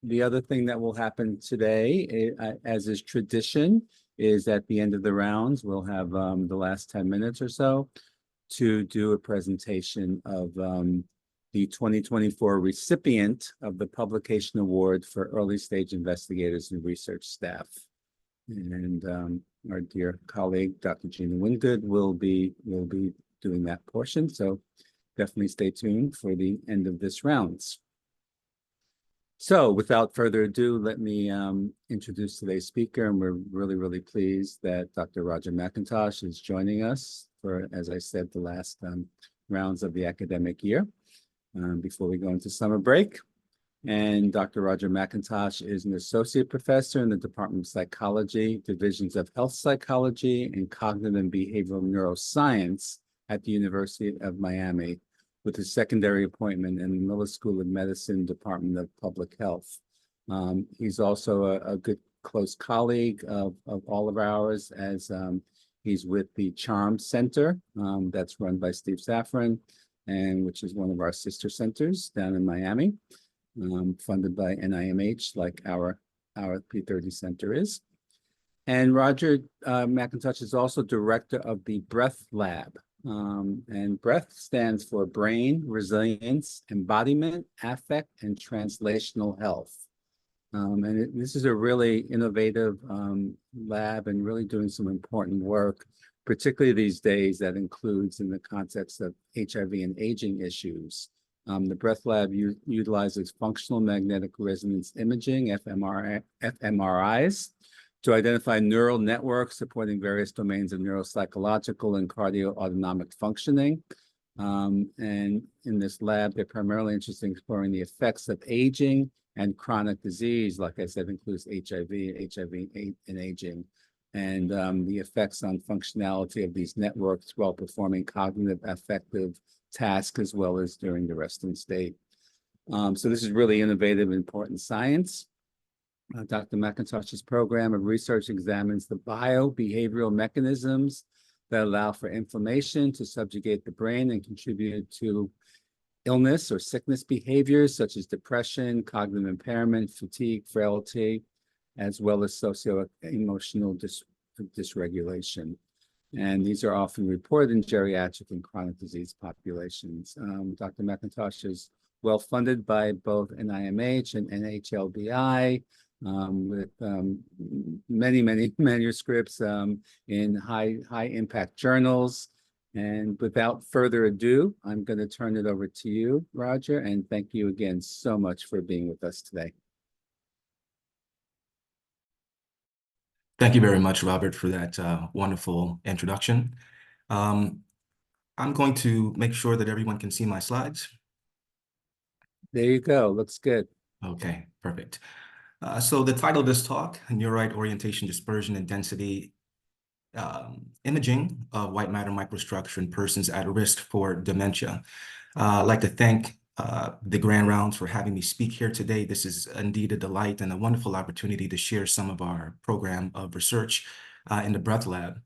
the other thing that will happen today, as is tradition, is at the end of the rounds, we'll have the last 10 minutes or so to do a presentation of the 2024 recipient of the Publication Award for Early Stage Investigators and Research Staff. And our dear colleague, Dr. Gina Wingood, will be doing that portion. So definitely stay tuned for the end of this rounds. So without further ado, let me introduce today's speaker. And we're really, really pleased that Dr. Roger McIntosh is joining us for, as I said, the last rounds of the academic year before we go into summer break. And Dr. Roger McIntosh is an associate professor in the Department of Psychology, Divisions of Health Psychology and Cognitive and Behavioral Neuroscience at the University of Miami, with a secondary appointment in the Miller School of Medicine, Department of Public Health. He's also a good close colleague of all of ours, as he's with the CHARM Center that's run by Steve Safran, and which is one of our sister centers down in Miami, funded by NIMH, like our P30 Center is. And Roger McIntosh is also director of the Breath Lab. And BREATH stands for Brain, Resilience, Embodiment, Affect, and Translational Health. This is a really innovative lab and really doing some important work, particularly these days, that includes in the context of HIV and aging issues. The Breath Lab utilizes functional magnetic resonance imaging, fMRIs, to identify neural networks supporting various domains of neuropsychological and cardio-autonomic functioning. And in this lab, they're primarily interested in exploring the effects of aging and chronic disease, like I said, includes HIV and aging, and the effects on functionality of these networks while performing cognitive affective tasks, as well as during the resting state. So this is really innovative, important science. Dr. McIntosh's program of research examines the bio-behavioral mechanisms that allow for inflammation to subjugate the brain and contribute to illness or sickness behaviors such as depression, cognitive impairment, fatigue, frailty, as well as socio-emotional dysregulation. And these are often reported in geriatric and chronic disease populations. Dr. McIntosh is well funded by both NIMH and NHLBI, with many manuscripts in high impact journals. And without further ado, I'm going to turn it over to you, Roger, and thank you again so much for being with us today. Thank you very much, Robert, for that wonderful introduction. I'm going to make sure that everyone can see my slides. There you go. Looks good. Okay, perfect. So the title of this talk, Neurite Orientation, Dispersion, and Density Imaging of White Matter Microstructure in Persons at Risk for Dementia. I'd like to thank the Grand Rounds for having me speak here today. This is indeed a delight and a wonderful opportunity to share some of our program of research in the Breath Lab.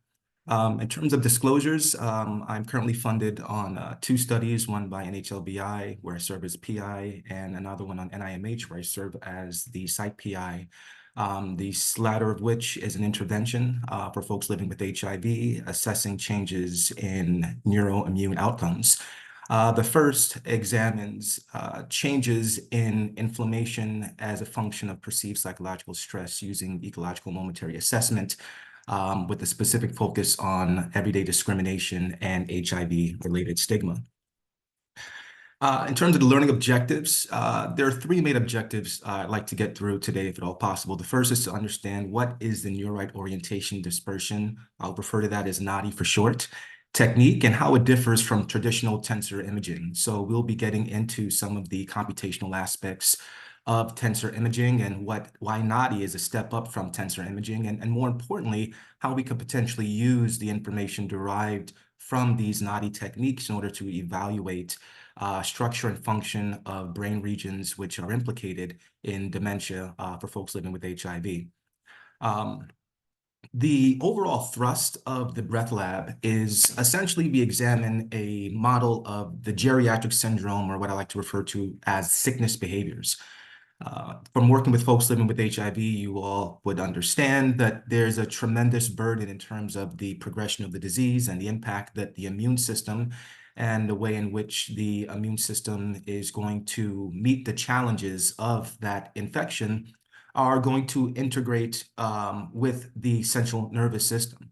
In terms of disclosures, I'm currently funded on 2 studies, one by NHLBI, where I serve as PI, and another one on NIMH, where I serve as the site PI. The latter of which is an intervention for folks living with HIV, assessing changes in neuroimmune outcomes. The first examines changes in inflammation as a function of perceived psychological stress using ecological momentary assessment, with a specific focus on everyday discrimination and HIV-related stigma. In terms of the learning objectives, there are 3 main objectives I'd like to get through today, if at all possible. The first is to understand what is the Neurite Orientation Dispersion, I'll refer to that as NODDI for short, technique, and how it differs from traditional tensor imaging. So we'll be getting into some of the computational aspects of tensor imaging and why NODDI is a step up from tensor imaging, and more importantly, how we could potentially use the information derived from these NODDI techniques in order to evaluate structure and function of brain regions which are implicated in dementia for folks living with HIV. The overall thrust of the Breath Lab is essentially we examine a model of the geriatric syndrome, or what I like to refer to as sickness behaviors. From working with folks living with HIV, you all would understand that there's a tremendous burden in terms of the progression of the disease and the impact that the immune system and the way in which the immune system is going to meet the challenges of that infection are going to integrate with the central nervous system.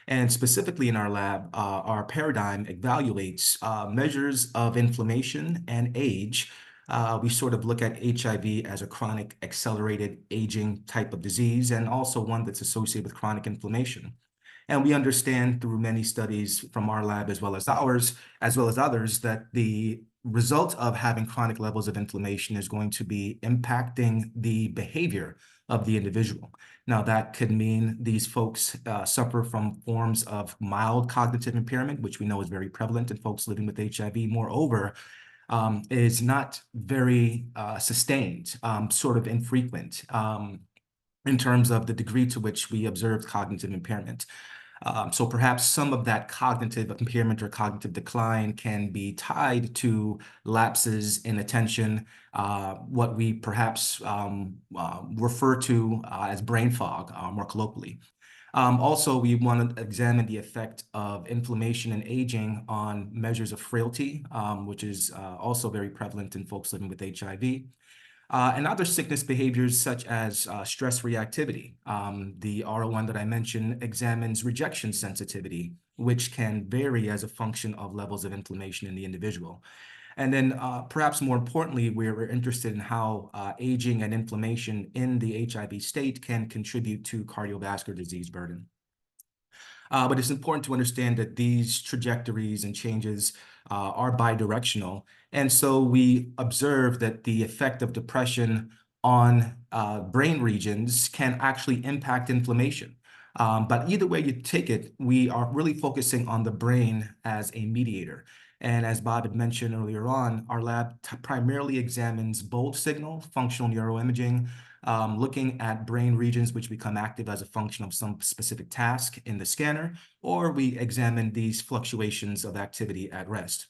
And specifically in our lab, our paradigm evaluates measures of inflammation and age. We sort of look at HIV as a chronic accelerated aging type of disease, and also one that's associated with chronic inflammation. And we understand through many studies from our lab as well as ours, as well as others, that the result of having chronic levels of inflammation is going to be impacting the behavior of the individual. Now, that could mean these folks suffer from forms of mild cognitive impairment, which we know is very prevalent in folks living with HIV. Moreover, is not very sustained, sort of infrequent in terms of the degree to which we observe cognitive impairment. So perhaps some of that cognitive impairment or cognitive decline can be tied to lapses in attention, what we perhaps refer to as brain fog, more colloquially. Also, we want to examine the effect of inflammation and aging on measures of frailty, which is also very prevalent in folks living with HIV. And other sickness behaviors such as stress reactivity. The R01 that I mentioned examines rejection sensitivity, which can vary as a function of levels of inflammation in the individual. And then perhaps more importantly, we're interested in how aging and inflammation in the HIV state can contribute to cardiovascular disease burden. But it's important to understand that these trajectories and changes are bidirectional. And so we observe that the effect of depression on brain regions can actually impact inflammation. But either way you take it, we are really focusing on the brain as a mediator. And as Bob had mentioned earlier on, our lab primarily examines bold signal, functional neuroimaging, looking at brain regions which become active as a function of some specific task in the scanner, or we examine these fluctuations of activity at rest.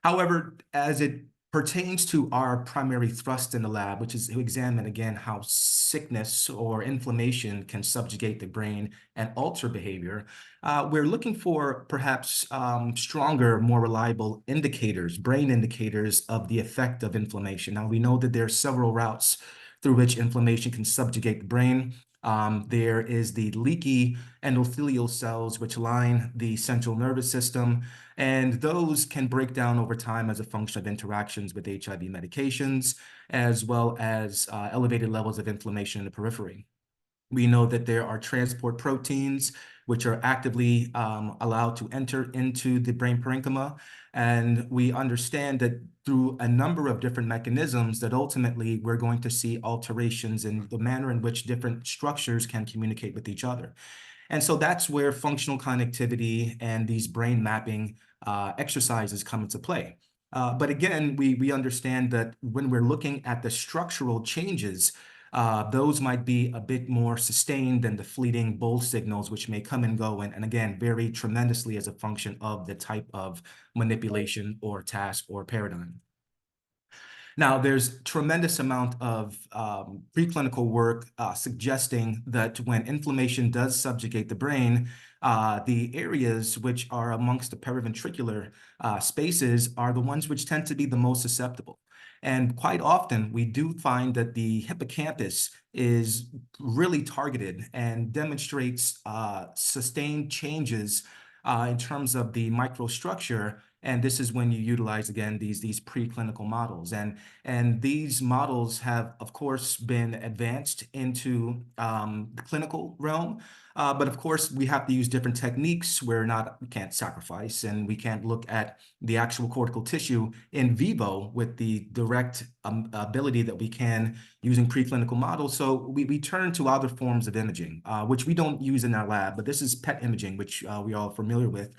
However, as it pertains to our primary thrust in the lab, which is to examine again how sickness or inflammation can subjugate the brain and alter behavior, we're looking for perhaps stronger, more reliable indicators, brain indicators of the effect of inflammation. Now, we know that there are several routes through which inflammation can subjugate the brain. There is the leaky endothelial cells, which line the central nervous system, and those can break down over time as a function of interactions with HIV medications, as well as elevated levels of inflammation in the periphery. We know that there are transport proteins which are actively allowed to enter into the brain parenchyma. And we understand that through a number of different mechanisms that ultimately we're going to see alterations in the manner in which different structures can communicate with each other. And so that's where functional connectivity and these brain mapping exercises come into play. But again, we understand that when we're looking at the structural changes, those might be a bit more sustained than the fleeting bold signals, which may come and go, and again, vary tremendously as a function of the type of manipulation or task or paradigm. Now, there's tremendous amount of preclinical work suggesting that when inflammation does subjugate the brain, the areas which are amongst the periventricular spaces are the ones which tend to be the most susceptible. And quite often, we do find that the hippocampus is really targeted and demonstrates sustained changes in terms of the microstructure. And this is when you utilize, again, these preclinical models. And these models have, of course, been advanced into the clinical realm. But of course, we have to use different techniques. We can't sacrifice, and we can't look at the actual cortical tissue in vivo with the direct ability that we can using preclinical models. So we turn to other forms of imaging, which we don't use in our lab, but this is PET imaging, which we all are familiar with.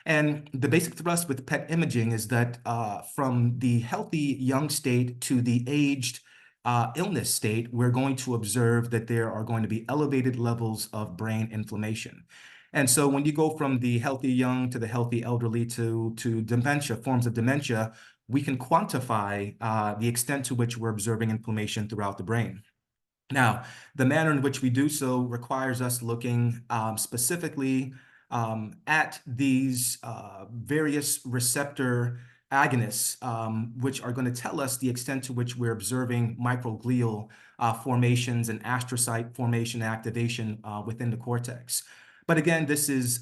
And the basic thrust with PET imaging is that from the healthy young state to the aged illness state, we're going to observe that there are going to be elevated levels of brain inflammation. And so when you go from the healthy young to the healthy elderly to dementia, forms of dementia, we can quantify the extent to which we're observing inflammation throughout the brain. Now, the manner in which we do so requires us looking specifically at these various receptor agonists, which are going to tell us the extent to which we're observing microglial formations and astrocyte formation activation within the cortex. But again, this is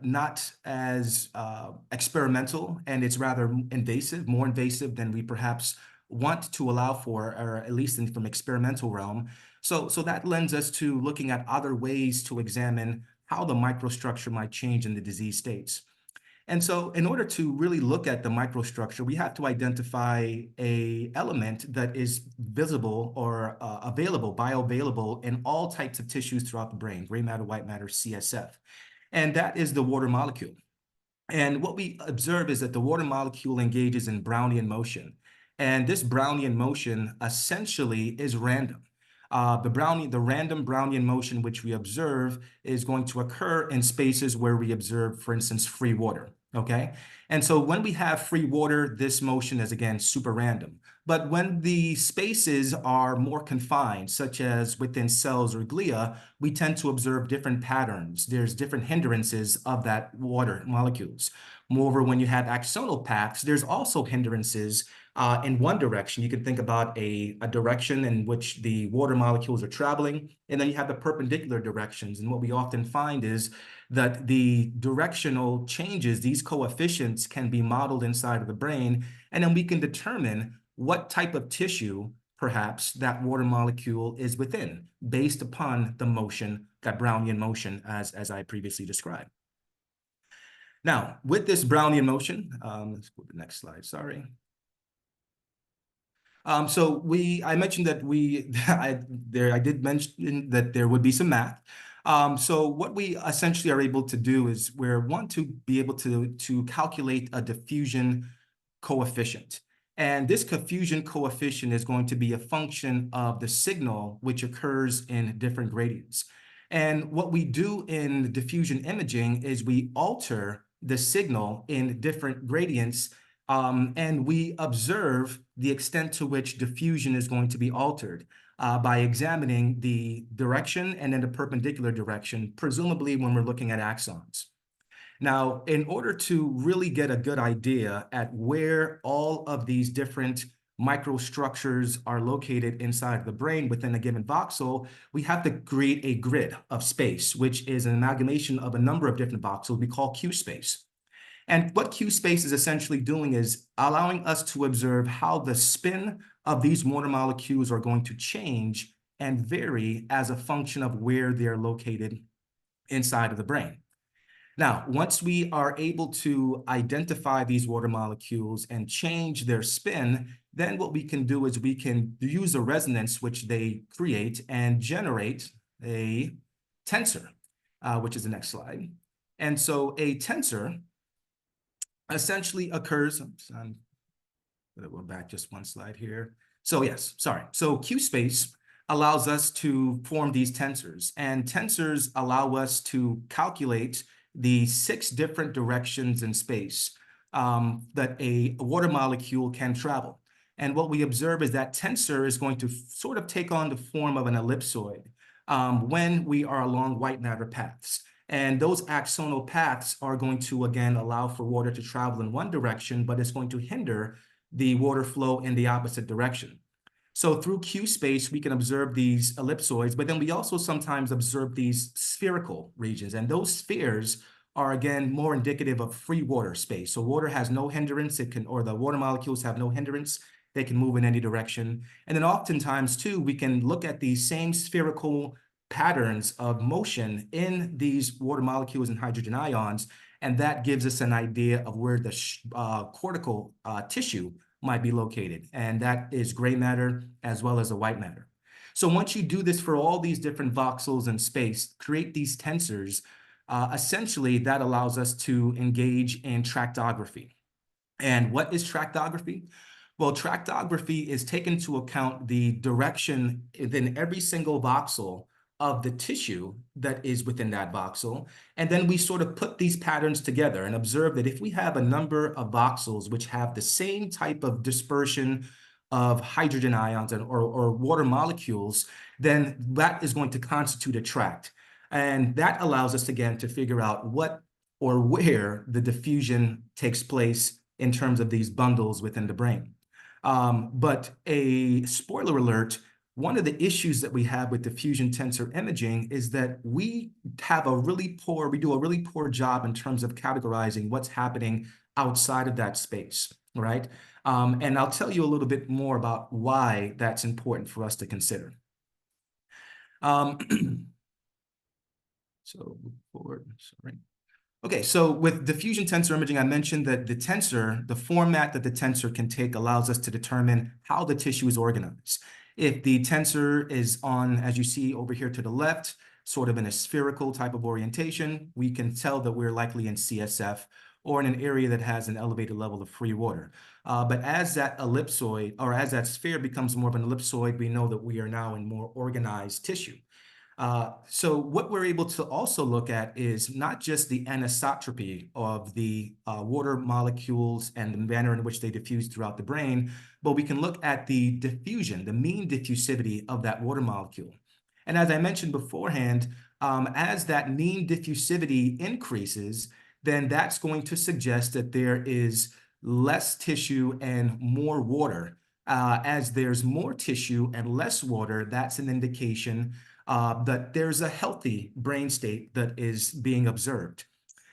not as experimental, and it's rather invasive, more invasive than we perhaps want to allow for, or at least from experimental realm. So that lends us to looking at other ways to examine how the microstructure might change in the disease states. And so in order to really look at the microstructure, we have to identify a element that is visible or bioavailable in all types of tissues throughout the brain, gray matter, white matter, CSF. And that is the water molecule. And what we observe is that the water molecule engages in Brownian motion. And this Brownian motion essentially is random. The random Brownian motion which we observe is going to occur in spaces where we observe, for instance, free water, okay? And so when we have free water, this motion is, again, super random. But when the spaces are more confined, such as within cells or glia, we tend to observe different patterns. There's different hindrances of that water molecules. Moreover, when you have axonal paths, there's also hindrances in one direction. You can think about a direction in which the water molecules are traveling, and then you have the perpendicular directions. And what we often find is that the directional changes, these coefficients, can be modeled inside of the brain, and then we can determine what type of tissue perhaps that water molecule is within based upon the motion, that Brownian motion, as I previously described. Now, with this Brownian motion, let's go to the next slide, sorry. So I mentioned that I did mention that there would be some math. So what we essentially are able to do is we want to be able to calculate a diffusion coefficient. And this diffusion coefficient is going to be a function of the signal which occurs in different gradients. And what we do in diffusion imaging is we alter the signal in different gradients, and we observe the extent to which diffusion is going to be altered by examining the direction and then the perpendicular direction, presumably when we're looking at axons. Now, in order to really get a good idea at where all of these different microstructures are located inside the brain within a given voxel, we have to create a grid of space, which is an amalgamation of a number of different voxels we call Q space. And what Q space is essentially doing is allowing us to observe how the spin of these water molecules are going to change and vary as a function of where they're located inside of the brain. Now, once we are able to identify these water molecules and change their spin, then what we can do is we can use the resonance which they create and generate a tensor, which is the next slide. And so a tensor essentially occurs, I'm going to go back just one slide here. So yes, sorry. So Q space allows us to form these tensors, and tensors allow us to calculate the 6 different directions in space that a water molecule can travel. And what we observe is that tensor is going to sort of take on the form of an ellipsoid when we are along white matter paths. And those axonal paths are going to, again, allow for water to travel in one direction, but it's going to hinder the water flow in the opposite direction. So through Q space, we can observe these ellipsoids, but then we also sometimes observe these spherical regions. And those spheres are, again, more indicative of free water space. So water has no hindrance, or the water molecules have no hindrance. They can move in any direction. And then oftentimes, too, we can look at these same spherical patterns of motion in these water molecules and hydrogen ions, and that gives us an idea of where the cortical tissue might be located, and that is gray matter as well as the white matter. So once you do this for all these different voxels in space, create these tensors, essentially that allows us to engage in tractography. And what is tractography? Well, tractography is taking into account the direction within every single voxel of the tissue that is within that voxel. And then we sort of put these patterns together and observe that if we have a number of voxels which have the same type of dispersion of hydrogen ions or water molecules, then that is going to constitute a tract. And that allows us, again, to figure out what or where the diffusion takes place in terms of these bundles within the brain. But a spoiler alert, one of the issues that we have with diffusion tensor imaging is that we do a really poor job in terms of categorizing what's happening outside of that space, right? And I'll tell you a little bit more about why that's important for us to consider. So move forward, sorry. Okay, so with diffusion tensor imaging, I mentioned that the tensor, the format that the tensor can take allows us to determine how the tissue is organized. If the tensor is on, as you see over here to the left, sort of in a spherical type of orientation, we can tell that we're likely in CSF or in an area that has an elevated level of free water. But as that ellipsoid, or as that sphere becomes more of an ellipsoid, we know that we are now in more organized tissue. So what we're able to also look at is not just the anisotropy of the water molecules and the manner in which they diffuse throughout the brain, but we can look at the diffusion, the mean diffusivity of that water molecule. And as I mentioned beforehand, as that mean diffusivity increases, then that's going to suggest that there is less tissue and more water. As there's more tissue and less water, that's an indication that there's a healthy brain state that is being observed.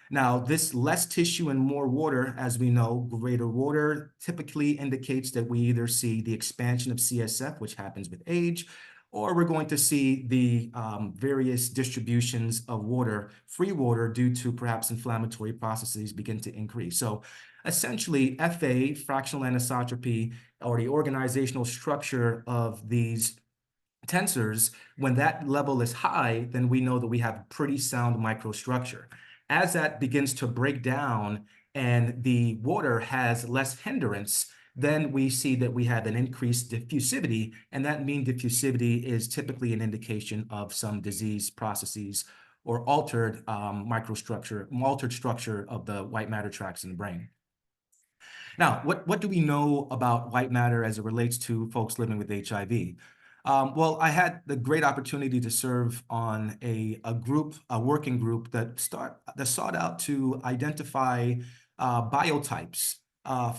Now, this less tissue and more water, as we know, greater water typically indicates that we either see the expansion of CSF, which happens with age, or we're going to see the various distributions of water, free water, due to perhaps inflammatory processes begin to increase. So essentially, FA, fractional anisotropy, or the organizational structure of these tensors, when that level is high, then we know that we have pretty sound microstructure. As that begins to break down and the water has less hindrance, then we see that we have an increased diffusivity, and that mean diffusivity is typically an indication of some disease processes or altered microstructure, altered structure of the white matter tracts in the brain. Now, what do we know about white matter as it relates to folks living with HIV? Well, I had the great opportunity to serve on a working group that sought out to identify biotypes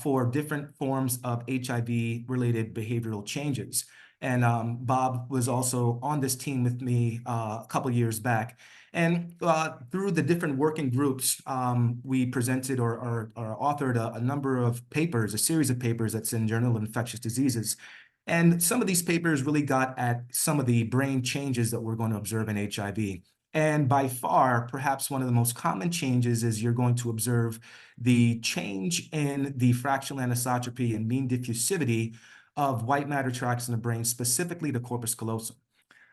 for different forms of HIV-related behavioral changes. And Bob was also on this team with me a couple of years back. And through the different working groups, we presented or authored a number of papers, a series of papers that's in Journal of Infectious Diseases. And some of these papers really got at some of the brain changes that we're going to observe in HIV. And by far, perhaps one of the most common changes is you're going to observe the change in the fractional anisotropy and mean diffusivity of white matter tracts in the brain, specifically the corpus callosum.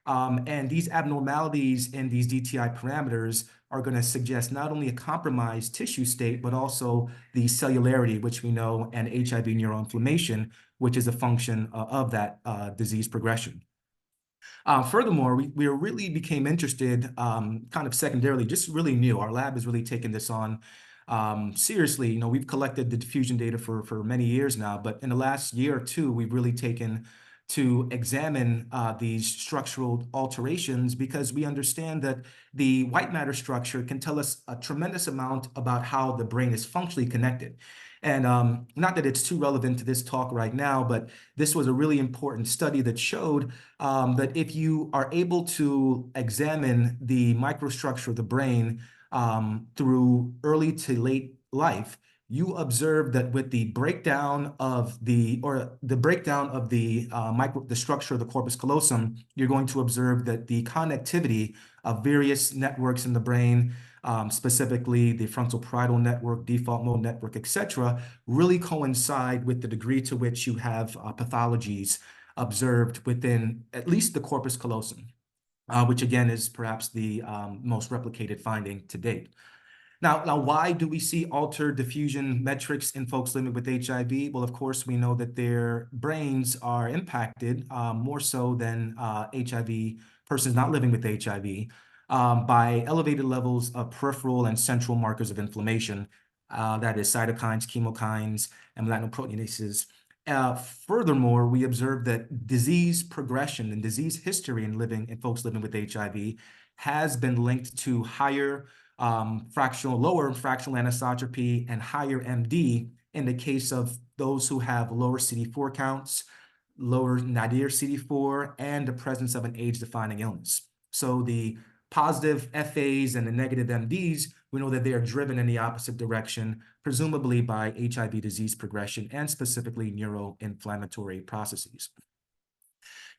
And these abnormalities in these DTI parameters are going to suggest not only a compromised tissue state, but also the cellularity, which we know, and HIV neuroinflammation, which is a function of that disease progression. Furthermore, we really became interested kind of secondarily, just really new. Our lab has really taken this on seriously. You know, we've collected the diffusion data for many years now, but in the last year or two, we've really taken to examine these structural alterations, because we understand that the white matter structure can tell us a tremendous amount about how the brain is functionally connected. And not that it's too relevant to this talk right now, but this was a really important study that showed that if you are able to examine the microstructure of the brain through early to late life, you observe that with the breakdown of the structure of the corpus callosum, you're going to observe that the connectivity of various networks in the brain, specifically the frontal parietal network, default mode network, etc., really coincide with the degree to which you have pathologies observed within at least the corpus callosum, which again is perhaps the most replicated finding to date. Now, why do we see altered diffusion metrics in folks living with HIV? Well, of course, we know that their brains are impacted more so than HIV persons not living with HIV by elevated levels of peripheral and central markers of inflammation, that is cytokines, chemokines, and melanoproteinases. Furthermore, we observe that disease progression and disease history in folks living with HIV has been linked to lower fractional anisotropy and higher MD in the case of those who have lower CD4 counts, lower nadir CD4, and the presence of an age-defining illness. So the positive FAs and the negative MDs, we know that they are driven in the opposite direction, presumably by HIV disease progression and specifically neuroinflammatory processes.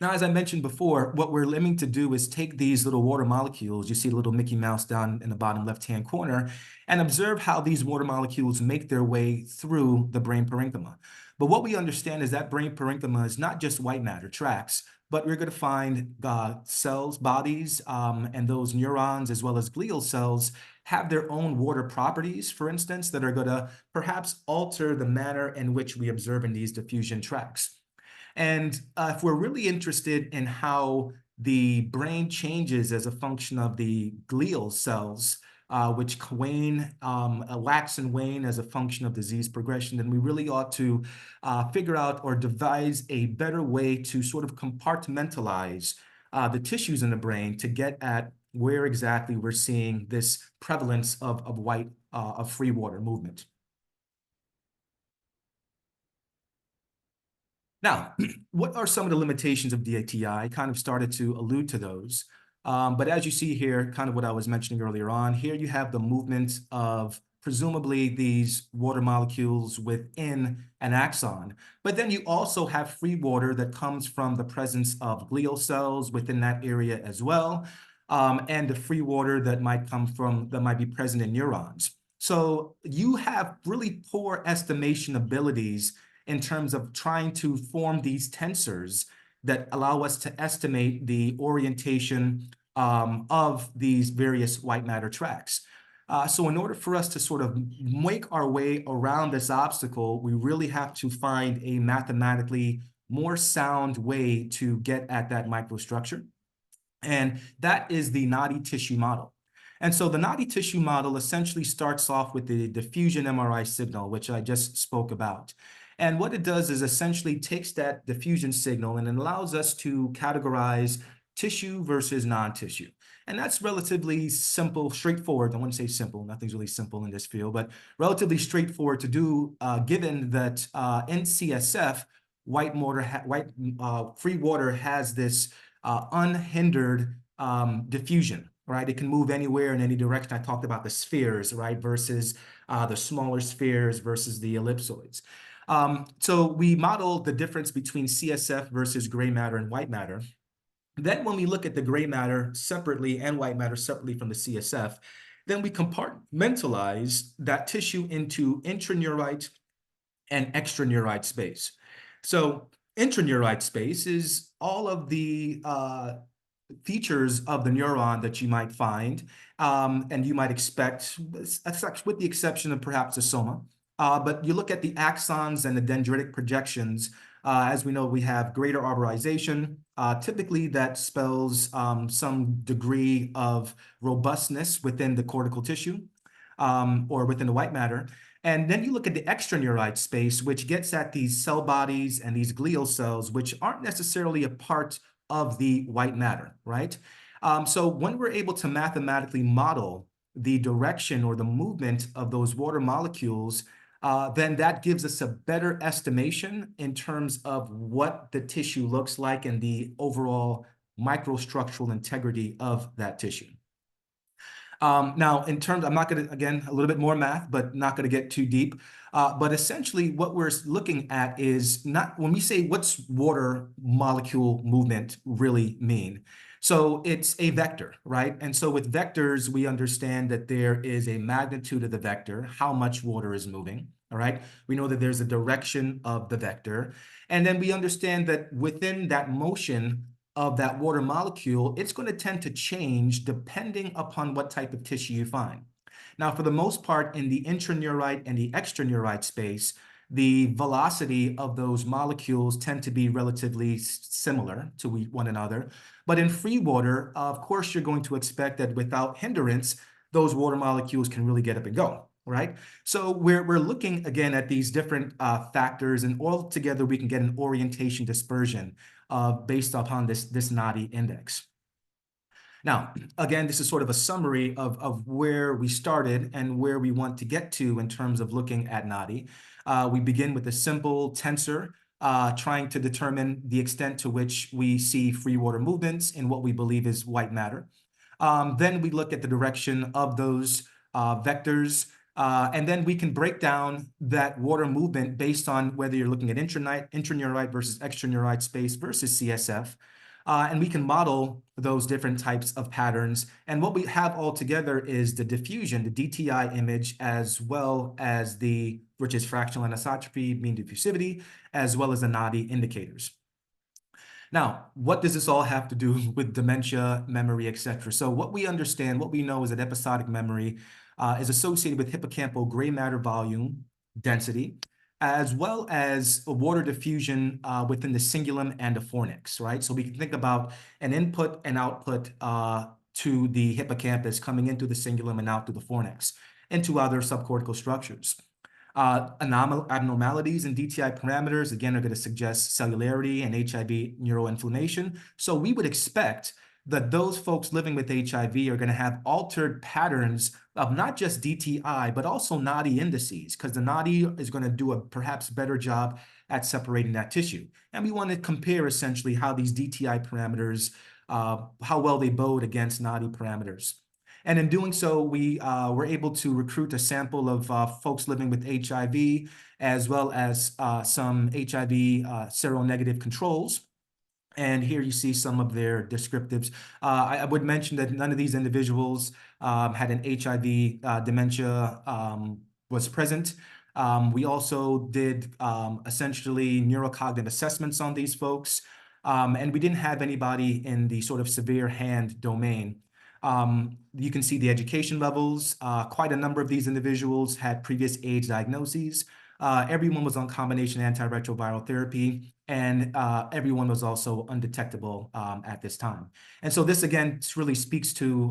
Now, as I mentioned before, what we're aiming to do is take these little water molecules, you see a little Mickey Mouse down in the bottom left-hand corner, and observe how these water molecules make their way through the brain parenchyma. But what we understand is that brain parenchyma is not just white matter tracts, but we're going to find cells, bodies, and those neurons as well as glial cells have their own water properties, for instance, that are going to perhaps alter the manner in which we observe in these diffusion tracts. And if we're really interested in how the brain changes as a function of the glial cells, which wax and wane as a function of disease progression, then we really ought to figure out or devise a better way to sort of compartmentalize the tissues in the brain to get at where exactly we're seeing this prevalence of free water movement. Now, what are some of the limitations of DATI? I kind of started to allude to those. But as you see here, kind of what I was mentioning earlier on, here you have the movement of presumably these water molecules within an axon. But then you also have free water that comes from the presence of glial cells within that area as well, and the free water that might be present in neurons. So you have really poor estimation abilities in terms of trying to form these tensors that allow us to estimate the orientation of these various white matter tracts. So in order for us to sort of make our way around this obstacle, we really have to find a mathematically more sound way to get at that microstructure. And that is the NODDI tissue model. And so the NODDI tissue model essentially starts off with the diffusion MRI signal, which I just spoke about. And what it does is essentially takes that diffusion signal and it allows us to categorize tissue versus non-tissue. And that's relatively simple, straightforward. I wouldn't say simple, nothing's really simple in this field, but relatively straightforward to do, given that in CSF, free water has this unhindered diffusion, right? It can move anywhere in any direction. I talked about the spheres, right, versus the smaller spheres versus the ellipsoids. So we modeled the difference between CSF versus gray matter and white matter. Then when we look at the gray matter separately and white matter separately from the CSF, then we compartmentalize that tissue into intraneurite and extraneurite space. So intraneurite space is all of the features of the neuron that you might find and you might expect, with the exception of perhaps a soma. But you look at the axons and the dendritic projections, as we know, we have greater arborization. Typically, that spells some degree of robustness within the cortical tissue or within the white matter. And then you look at the extraneurite space, which gets at these cell bodies and these glial cells, which aren't necessarily a part of the white matter, right? So when we're able to mathematically model the direction or the movement of those water molecules, then that gives us a better estimation in terms of what the tissue looks like and the overall microstructural integrity of that tissue. Now, in terms, I'm not going to, again, a little bit more math, but not going to get too deep. But essentially, what we're looking at is not, when we say what's water molecule movement really mean? So it's a vector, right? And so with vectors, we understand that there is a magnitude of the vector, how much water is moving, all right? We know that there's a direction of the vector. And then we understand that within that motion of that water molecule, it's going to tend to change depending upon what type of tissue you find. Now, for the most part, in the intraneurite and the extraneurite space, the velocity of those molecules tend to be relatively similar to one another. But in free water, of course, you're going to expect that without hindrance, those water molecules can really get up and go, right? So we're looking again at these different factors, and all together we can get an orientation dispersion based upon this NODDI index. Now, again, this is sort of a summary of where we started and where we want to get to in terms of looking at NODDI. We begin with a simple tensor, trying to determine the extent to which we see free water movements in what we believe is white matter. Then we look at the direction of those vectors, and then we can break down that water movement based on whether you're looking at intraneurite versus extraneurite space versus CSF. And we can model those different types of patterns. And what we have all together is the diffusion, the DTI image, as well as which is fractional anisotropy, mean diffusivity, as well as the NODDI indicators. Now, what does this all have to do with dementia, memory, etc.? So what we understand, what we know is that episodic memory is associated with hippocampal gray matter volume density, as well as a water diffusion within the cingulum and the fornix, right? So we can think about an input and output to the hippocampus coming into the cingulum and out to the fornix, into other subcortical structures. Abnormalities in DTI parameters, again, are going to suggest cellularity and HIV neuroinflammation. So we would expect that those folks living with HIV are going to have altered patterns of not just DTI, but also NODDI indices, because the NODDI is going to do a perhaps better job at separating that tissue. And we want to compare essentially how these DTI parameters, how well they bode against NODDI parameters. And in doing so, we were able to recruit a sample of folks living with HIV, as well as some HIV seronegative controls. And here you see some of their descriptives. I would mention that none of these individuals had an HIV dementia was present. We also did essentially neurocognitive assessments on these folks. And we didn't have anybody in the sort of severe hand domain. You can see the education levels. Quite a number of these individuals had previous AIDS diagnoses. Everyone was on combination antiretroviral therapy, and everyone was also undetectable at this time. And so this again really speaks to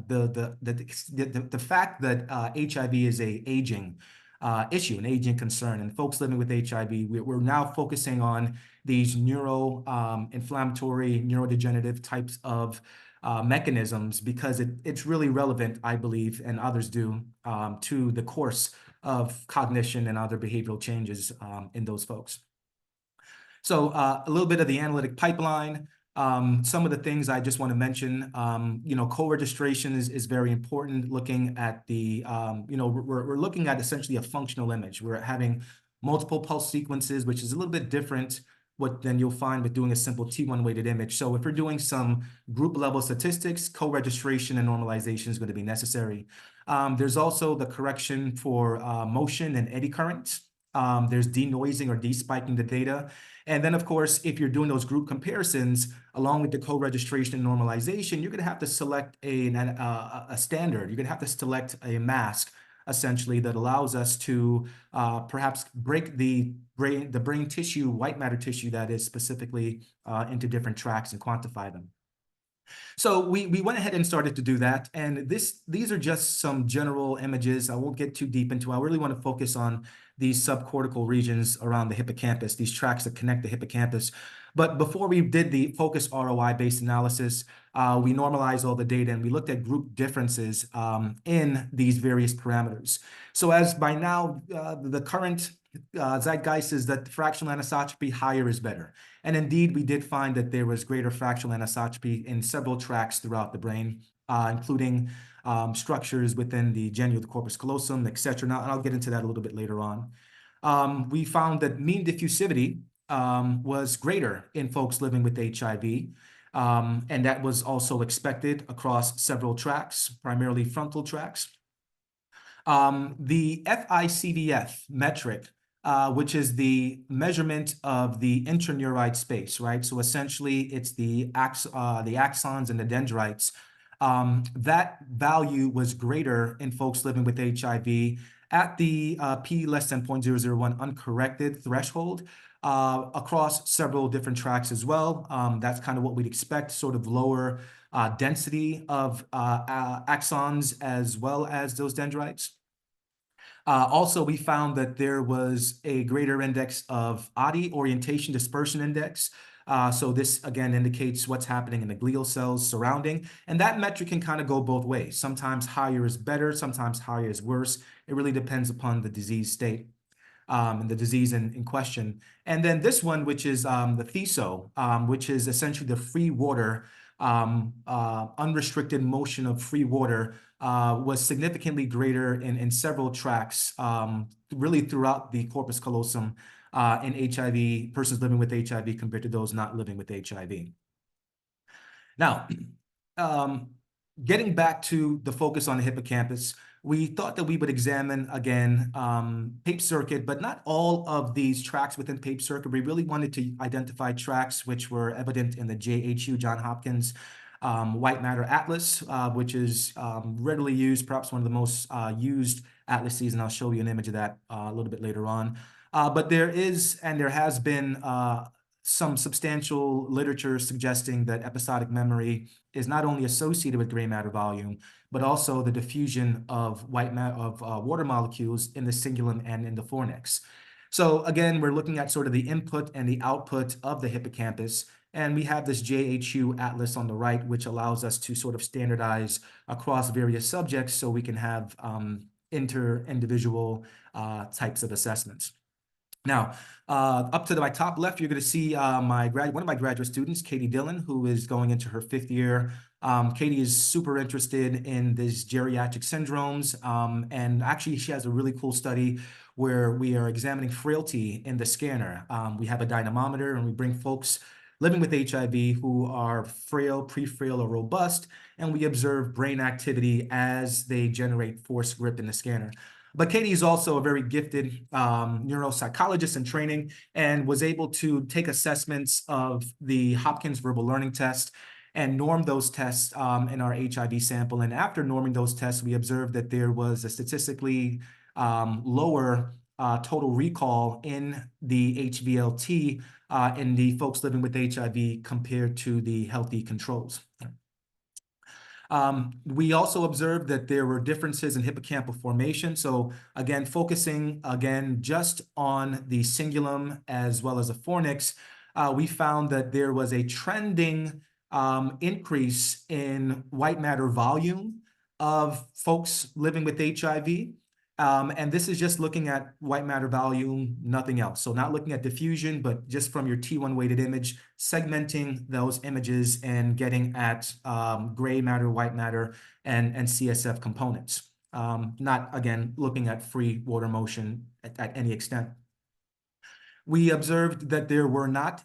the fact that HIV is an aging issue, an aging concern, and folks living with HIV, we're now focusing on these inflammatory, neurodegenerative types of mechanisms, because it's really relevant, I believe, and others do, to the course of cognition and other behavioral changes in those folks. So a little bit of the analytic pipeline. Some of the things I just want to mention, co-registration is very important. Looking at the, we're looking at essentially a functional image. We're having multiple pulse sequences, which is a little bit different than you'll find with doing a simple T1 weighted image. So if we're doing some group level statistics, co-registration and normalization is going to be necessary. There's also the correction for motion and eddy current. There's denoising or despiking the data. And then, of course, if you're doing those group comparisons, along with the co-registration and normalization, you're going to have to select a standard. You're going to have to select a mask, essentially, that allows us to perhaps break the brain tissue, white matter tissue that is specifically into different tracks and quantify them. So we went ahead and started to do that. And these are just some general images. I won't get too deep into it. I really want to focus on these subcortical regions around the hippocampus, these tracks that connect the hippocampus. But before we did the focus ROI-based analysis, we normalized all the data and we looked at group differences in these various parameters. So as by now, the current zeitgeist is that fractional anisotropy higher is better. And indeed, we did find that there was greater fractional anisotropy in several tracts throughout the brain, including structures within the genital corpus callosum, et cetera. Now, and I'll get into that a little bit later on. We found that mean diffusivity was greater in folks living with HIV. And that was also expected across several tracts, primarily frontal tracts. The FICVF metric, which is the measurement of the intraneurite space, right? So essentially, it's the axons and the dendrites that value was greater in folks living with HIV at the p less than 0.001 uncorrected threshold across several different tracks as well. That's kind of what we'd expect, sort of lower density of axons as well as those dendrites. Also, we found that there was a greater index of ODDI, orientation dispersion index. So this, again, indicates what's happening in the glial cells surrounding. And that metric can kind of go both ways. Sometimes higher is better, sometimes higher is worse. It really depends upon the disease state and the disease in question. And then this one, which is the THESO, which is essentially the free water, unrestricted motion of free water, was significantly greater in several tracks, really throughout the corpus callosum in HIV, persons living with HIV compared to those not living with HIV. Now, getting back to the focus on the hippocampus, we thought that we would examine, again, PAPE circuit, but not all of these tracks within PAPE circuit. We really wanted to identify tracks which were evident in the JHU, John Hopkins White Matter Atlas, which is readily used, perhaps one of the most used atlases, and I'll show you an image of that a little bit later on. But there is, and there has been some substantial literature suggesting that episodic memory is not only associated with gray matter volume, but also the diffusion of water molecules in the cingulum and in the fornix. So again, we're looking at sort of the input and the output of the hippocampus, and we have this JHU atlas on the right, which allows us to sort of standardize across various subjects so we can have inter-individual types of assessments. Now, up to my top left, you're going to see one of my graduate students, Katie Dillon, who is going into her 5th year. Katie is super interested in these geriatric syndromes, and actually she has a really cool study where we are examining frailty in the scanner. We have a dynamometer, and we bring folks living with HIV who are frail, pre-frail, or robust, and we observe brain activity as they generate force grip in the scanner. But Katie is also a very gifted neuropsychologist in training and was able to take assessments of the Hopkins Verbal Learning Test and norm those tests in our HIV sample. And after norming those tests, we observed that there was a statistically lower total recall in the HVLT in the folks living with HIV compared to the healthy controls. We also observed that there were differences in hippocampal formation. So again, focusing just on the cingulum as well as the fornix, we found that there was a trending increase in white matter volume of folks living with HIV. And this is just looking at white matter volume, nothing else. So not looking at diffusion, but just from your T1 weighted image, segmenting those images and getting at gray matter, white matter, and CSF components. Not, again, looking at free water motion at any extent. We observed that there were not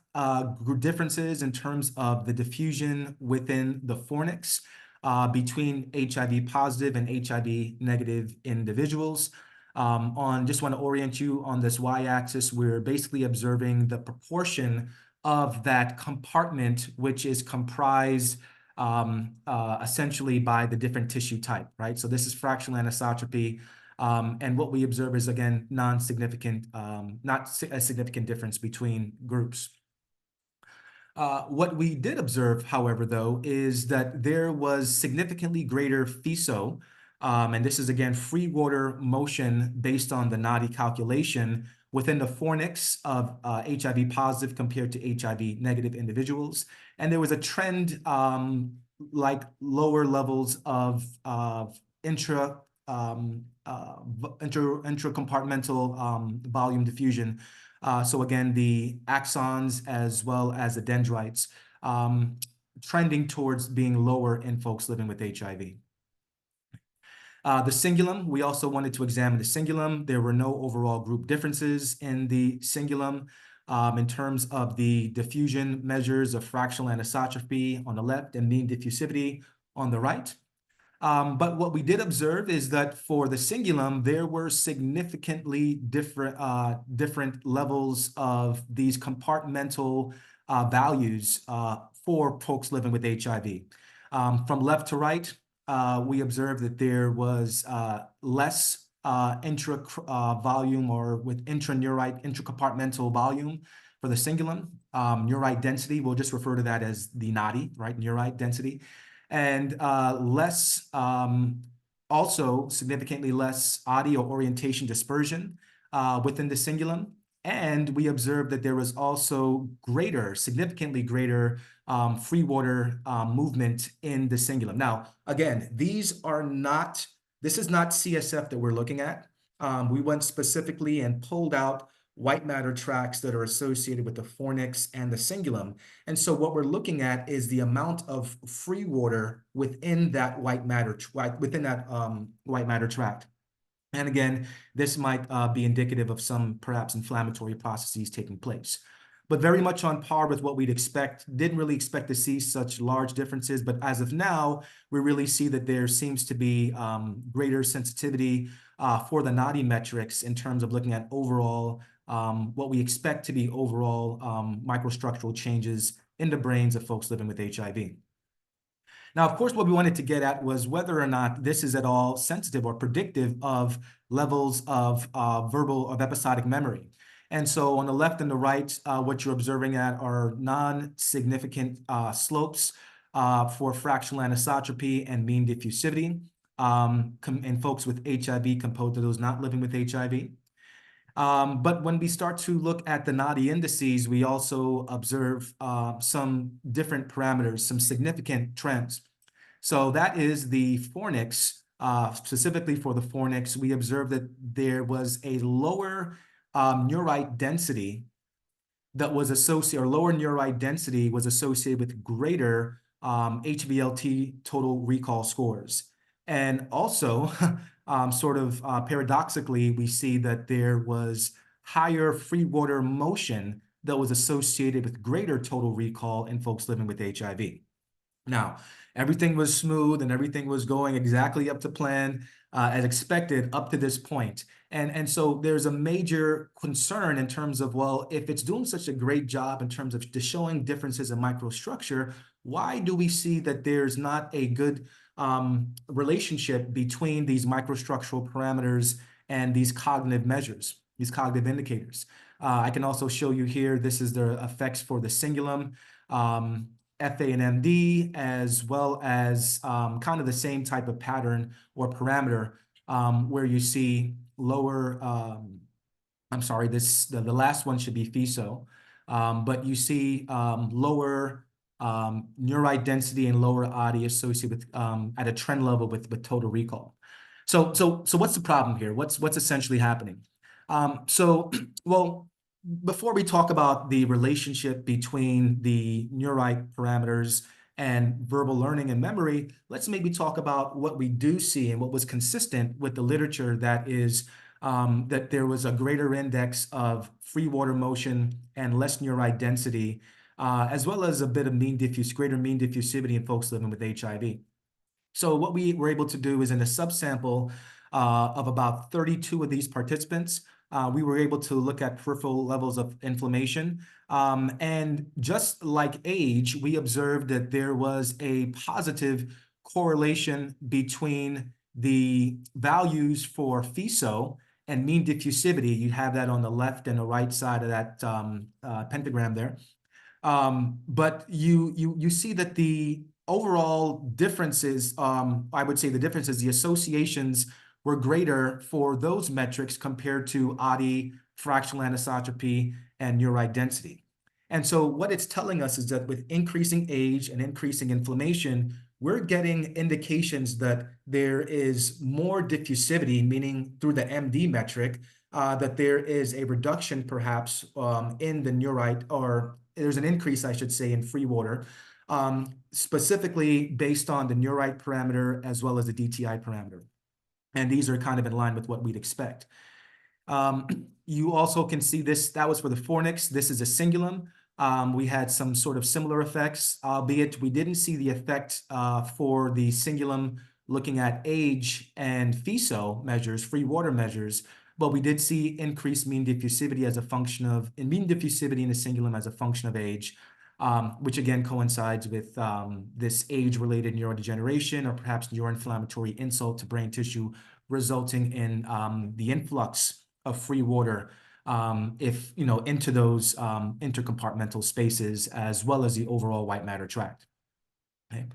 differences in terms of the diffusion within the fornix between HIV positive and HIV negative individuals. Just want to orient you on this y-axis, we're basically observing the proportion of that compartment, which is comprised essentially by the different tissue type, right? So this is fractional anisotropy. And what we observe is, again, non-significant, not a significant difference between groups. What we did observe, however, though, is that there was significantly greater FISO, and this is, again, free water motion based on the NODDI calculation within the fornix of HIV positive compared to HIV negative individuals. And there was a trend like lower levels of intracompartmental volume diffusion. So again, the axons as well as the dendrites trending towards being lower in folks living with HIV. The cingulum, we also wanted to examine the cingulum. There were no overall group differences in the cingulum in terms of the diffusion measures of fractional anisotropy on the left and mean diffusivity on the right. But what we did observe is that for the cingulum, there were significantly different levels of these compartmental values for folks living with HIV. From left to right, we observed that there was less volume or with intracompartmental volume for the cingulum. Neurite density, we'll just refer to that as the NODDI, right? Neurite density. And less, also significantly less audio orientation dispersion within the cingulum. And we observed that there was also significantly greater free water movement in the cingulum. Now, again, this is not CSF that we're looking at. We went specifically and pulled out white matter tracts that are associated with the fornix and the cingulum. And so what we're looking at is the amount of free water within that white matter tract. And again, this might be indicative of some perhaps inflammatory processes taking place. But very much on par with what we'd expect. Didn't really expect to see such large differences, but as of now, we really see that there seems to be greater sensitivity for the NODDI metrics in terms of looking at overall what we expect to be overall microstructural changes in the brains of folks living with HIV. Now, of course, what we wanted to get at was whether or not this is at all sensitive or predictive of levels of episodic memory. And so on the left and the right, what you're observing at are non-significant slopes for fractional anisotropy and mean diffusivity in folks with HIV compared to those not living with HIV. But when we start to look at the NODDI indices, we also observe some different parameters, some significant trends. So that is the fornix. Specifically for the fornix, we observed that there was a lower neurite density that was associated, or lower neurite density was associated with greater HVLT total recall scores. And also, paradoxically, we see that there was higher free water motion that was associated with greater total recall in folks living with HIV. Now, everything was smooth and everything was going exactly up to plan as expected up to this point. And so there's a major concern in terms of, well, if it's doing such a great job in terms of showing differences in microstructure, why do we see that there's not a good relationship between these microstructural parameters and these cognitive measures, these cognitive indicators? I can also show you here, this is the effects for the cingulum, FA and MD, as well as kind of the same type of pattern or parameter where you see lower, the last one should be FISO, but you see lower neurite density and lower ODDI associated with at a trend level with total recall. So what's the problem here? What's essentially happening? Well, before we talk about the relationship between the neurite parameters and verbal learning and memory, let's maybe talk about what we do see and what was consistent with the literature, that is that there was a greater index of free water motion and less neurite density, as well as a bit of greater mean diffusivity in folks living with HIV. So what we were able to do is, in a subsample of about 32 of these participants, we were able to look at peripheral levels of inflammation. And just like age, we observed that there was a positive correlation between the values for FISO and mean diffusivity. You have that on the left and the right side of that pentagram there. But you see that the overall differences, I would say the associations were greater for those metrics compared to ODDI, fractional anisotropy, and neurite density. And so what it's telling us is that with increasing age and increasing inflammation, we're getting indications that there is more diffusivity, meaning through the MD metric, that there is a reduction perhaps in the neurite, or there's an increase, I should say, in free water, specifically based on the neurite parameter as well as the DTI parameter. And these are kind of in line with what we'd expect. You also can see this, that was for the fornix. This is a cingulum. We had some sort of similar effects, albeit we didn't see the effect for the cingulum looking at age and FISO measures, free water measures, but we did see increased mean diffusivity as a function of, mean diffusivity in the cingulum as a function of age. which again coincides with this age-related neurodegeneration or perhaps neuroinflammatory insult to brain tissue, resulting in the influx of free water into those intercompartmental spaces, as well as the overall white matter tract. Okay.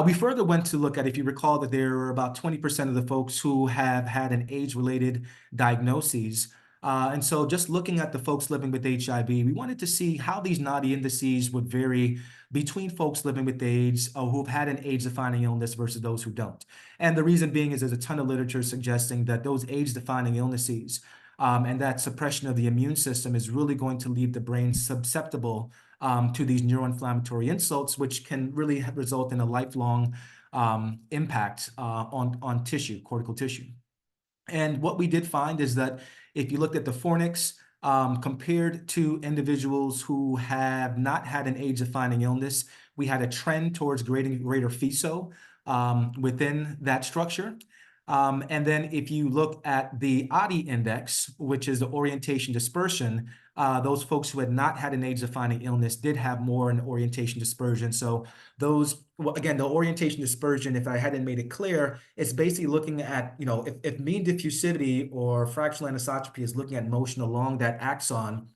We further went to look at, if you recall, that there are about 20% of the folks who have had an age-related diagnoses. And so just looking at the folks living with HIV, we wanted to see how these NODDI indices would vary between folks living with AIDS who've had an age-defining illness versus those who don't. And the reason being is there's a ton of literature suggesting that those age-defining illnesses and that suppression of the immune system is really going to leave the brain susceptible to these neuroinflammatory insults, which can really result in a lifelong impact on tissue, cortical tissue. And what we did find is that if you looked at the fornix compared to individuals who have not had an age-defining illness, we had a trend towards greater FISO within that structure. And then if you look at the ODDI index, which is the orientation dispersion, those folks who had not had an age-defining illness did have more in orientation dispersion. So those, well, again, the orientation dispersion, if I hadn't made it clear, it's basically looking at, if mean diffusivity or fractional anisotropy is looking at motion along that axon,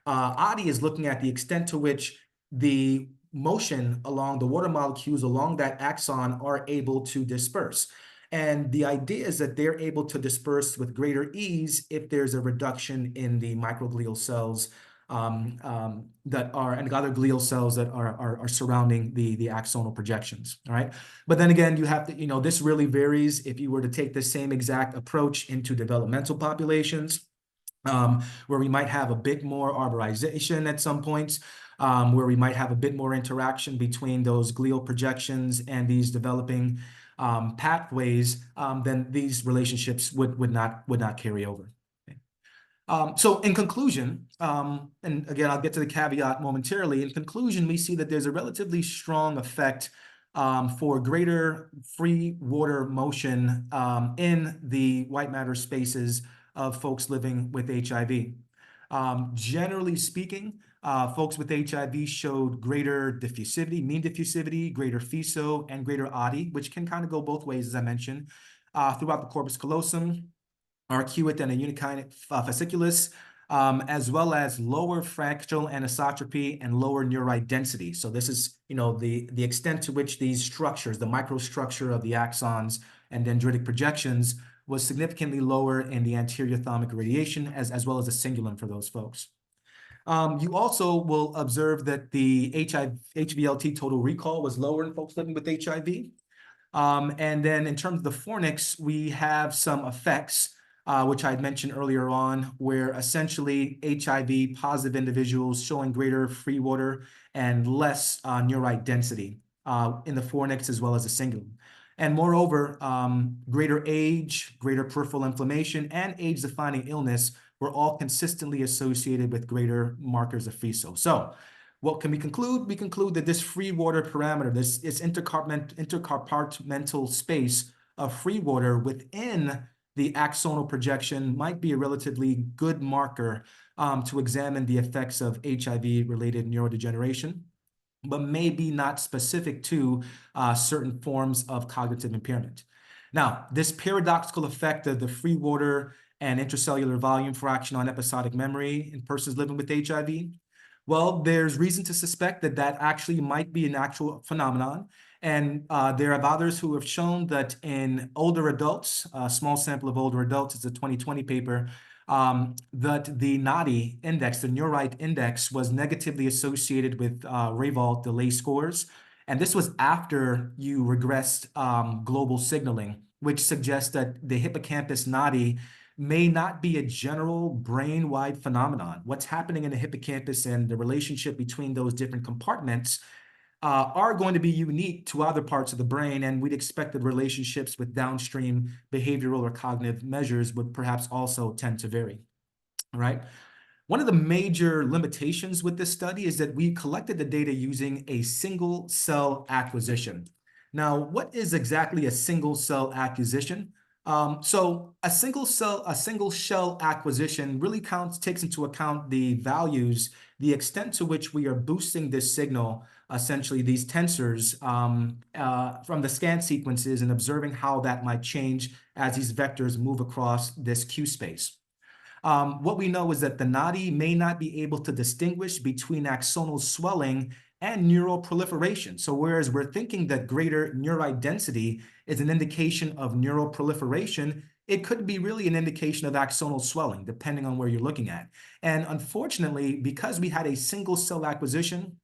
ODDI is looking at the extent to which the motion along the water molecules along that axon are able to disperse. And the idea is that they're able to disperse with greater ease if there's a reduction in the microglial cells that are, and other glial cells that are surrounding the axonal projections, all right? But then again, you have to, this really varies if you were to take the same exact approach into developmental populations, where we might have a bit more arborization at some points, where we might have a bit more interaction between those glial projections and these developing pathways, then these relationships would not carry over. Okay. So in conclusion, and again, I'll get to the caveat momentarily. In conclusion, we see that there's a relatively strong effect for greater free water motion in the white matter spaces of folks living with HIV. Generally speaking, folks with HIV showed greater diffusivity, mean diffusivity, greater FISO, and greater ODDI, which can kind of go both ways, as I mentioned, throughout the corpus callosum, arcuate and a unikinate fasciculus, as well as lower fractional anisotropy and lower neurite density. So this is, the extent to which these structures, the microstructure of the axons and dendritic projections, was significantly lower in the anterior thalamic radiation, as well as the cingulum for those folks. You also will observe that the HVLT total recall was lower in folks living with HIV. And then in terms of the fornix, we have some effects, which I had mentioned earlier on, where essentially HIV positive individuals showing greater free water and less neurite density in the fornix as well as the cingulum. And moreover, greater age, greater peripheral inflammation, and age-defining illness were all consistently associated with greater markers of FISO. So what can we conclude? We conclude that this free water parameter, this intercompartmental space of free water within the axonal projection might be a relatively good marker to examine the effects of HIV-related neurodegeneration, but maybe not specific to certain forms of cognitive impairment. Now, this paradoxical effect of the free water and intracellular volume fraction on episodic memory in persons living with HIV, well, there's reason to suspect that that actually might be an actual phenomenon. And there are others who have shown that in older adults, a small sample of older adults, it's a 2020 paper, that the NODDI index, the Neurite index, was negatively associated with Rayvault delay scores. And this was after you regressed global signaling, which suggests that the hippocampus NODDI may not be a general brain-wide phenomenon. What's happening in the hippocampus and the relationship between those different compartments are going to be unique to other parts of the brain, and we'd expect that relationships with downstream behavioral or cognitive measures would perhaps also tend to vary, all right? One of the major limitations with this study is that we collected the data using a single cell acquisition. Now, what is exactly a single cell acquisition? So a single shell acquisition really takes into account the values, the extent to which we are boosting this signal, essentially these tensors from the scan sequences, and observing how that might change as these vectors move across this Q space. What we know is that the NODDI may not be able to distinguish between axonal swelling and neural proliferation. So whereas we're thinking that greater neurite density is an indication of neural proliferation, it could be really an indication of axonal swelling, depending on where you're looking at. And unfortunately, because we had a single cell acquisition,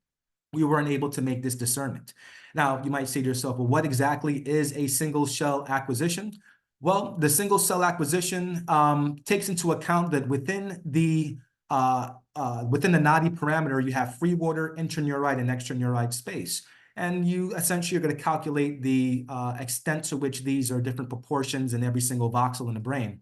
we weren't able to make this discernment. Now, you might say to yourself, well, what exactly is a single cell acquisition? Well, the single cell acquisition takes into account that within the NODDI parameter, you have free water, intraneurite, and extraneurite space. And you essentially are going to calculate the extent to which these are different proportions in every single voxel in the brain.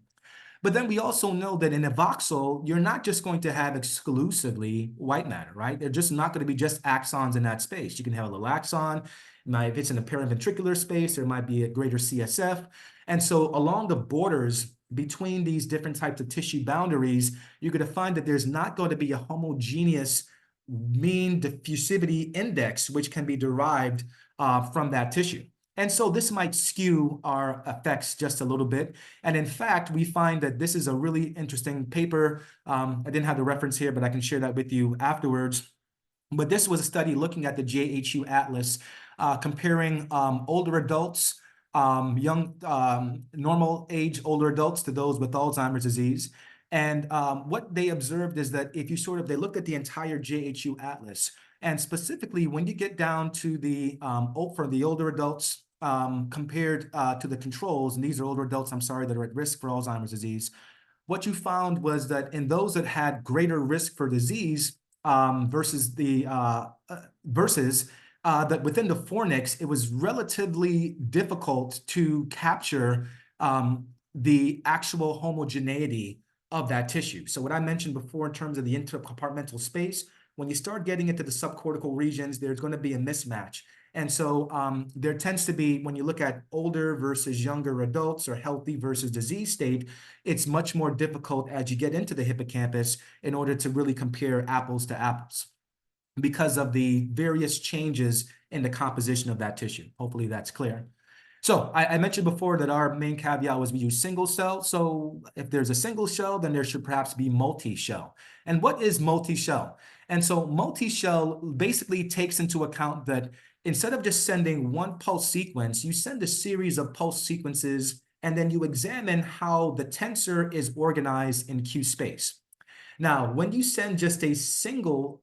But then we also know that in a voxel, you're not just going to have exclusively white matter, right? They're just not going to be just axons in that space. You can have a little axon. If it's in a paraventricular space, there might be a greater CSF. And so along the borders between these different types of tissue boundaries, you're going to find that there's not going to be a homogeneous mean diffusivity index, which can be derived from that tissue. And so this might skew our effects just a little bit. And in fact, we find that this is a really interesting paper. I didn't have the reference here, but I can share that with you afterwards. But this was a study looking at the JHU Atlas, comparing older adults, young, normal age older adults to those with Alzheimer's disease. And what they observed is that if you they looked at the entire JHU Atlas, and specifically when you get down to the, for the older adults, compared to the controls, and these are older adults, that are at risk for Alzheimer's disease, what you found was that in those that had greater risk for disease versus that within the fornix, it was relatively difficult to capture the actual homogeneity of that tissue. So what I mentioned before in terms of the intercompartmental space, when you start getting into the subcortical regions, there's going to be a mismatch. And so there tends to be, when you look at older versus younger adults or healthy versus disease state, it's much more difficult as you get into the hippocampus in order to really compare apples to apples because of the various changes in the composition of that tissue. Hopefully that's clear. So I mentioned before that our main caveat was we use single cell. So if there's a single shell, then there should perhaps be multi-shell. And what is multi-shell? And so multi-shell basically takes into account that instead of just sending one pulse sequence, you send a series of pulse sequences, and then you examine how the tensor is organized in Q space. Now, when you send just a single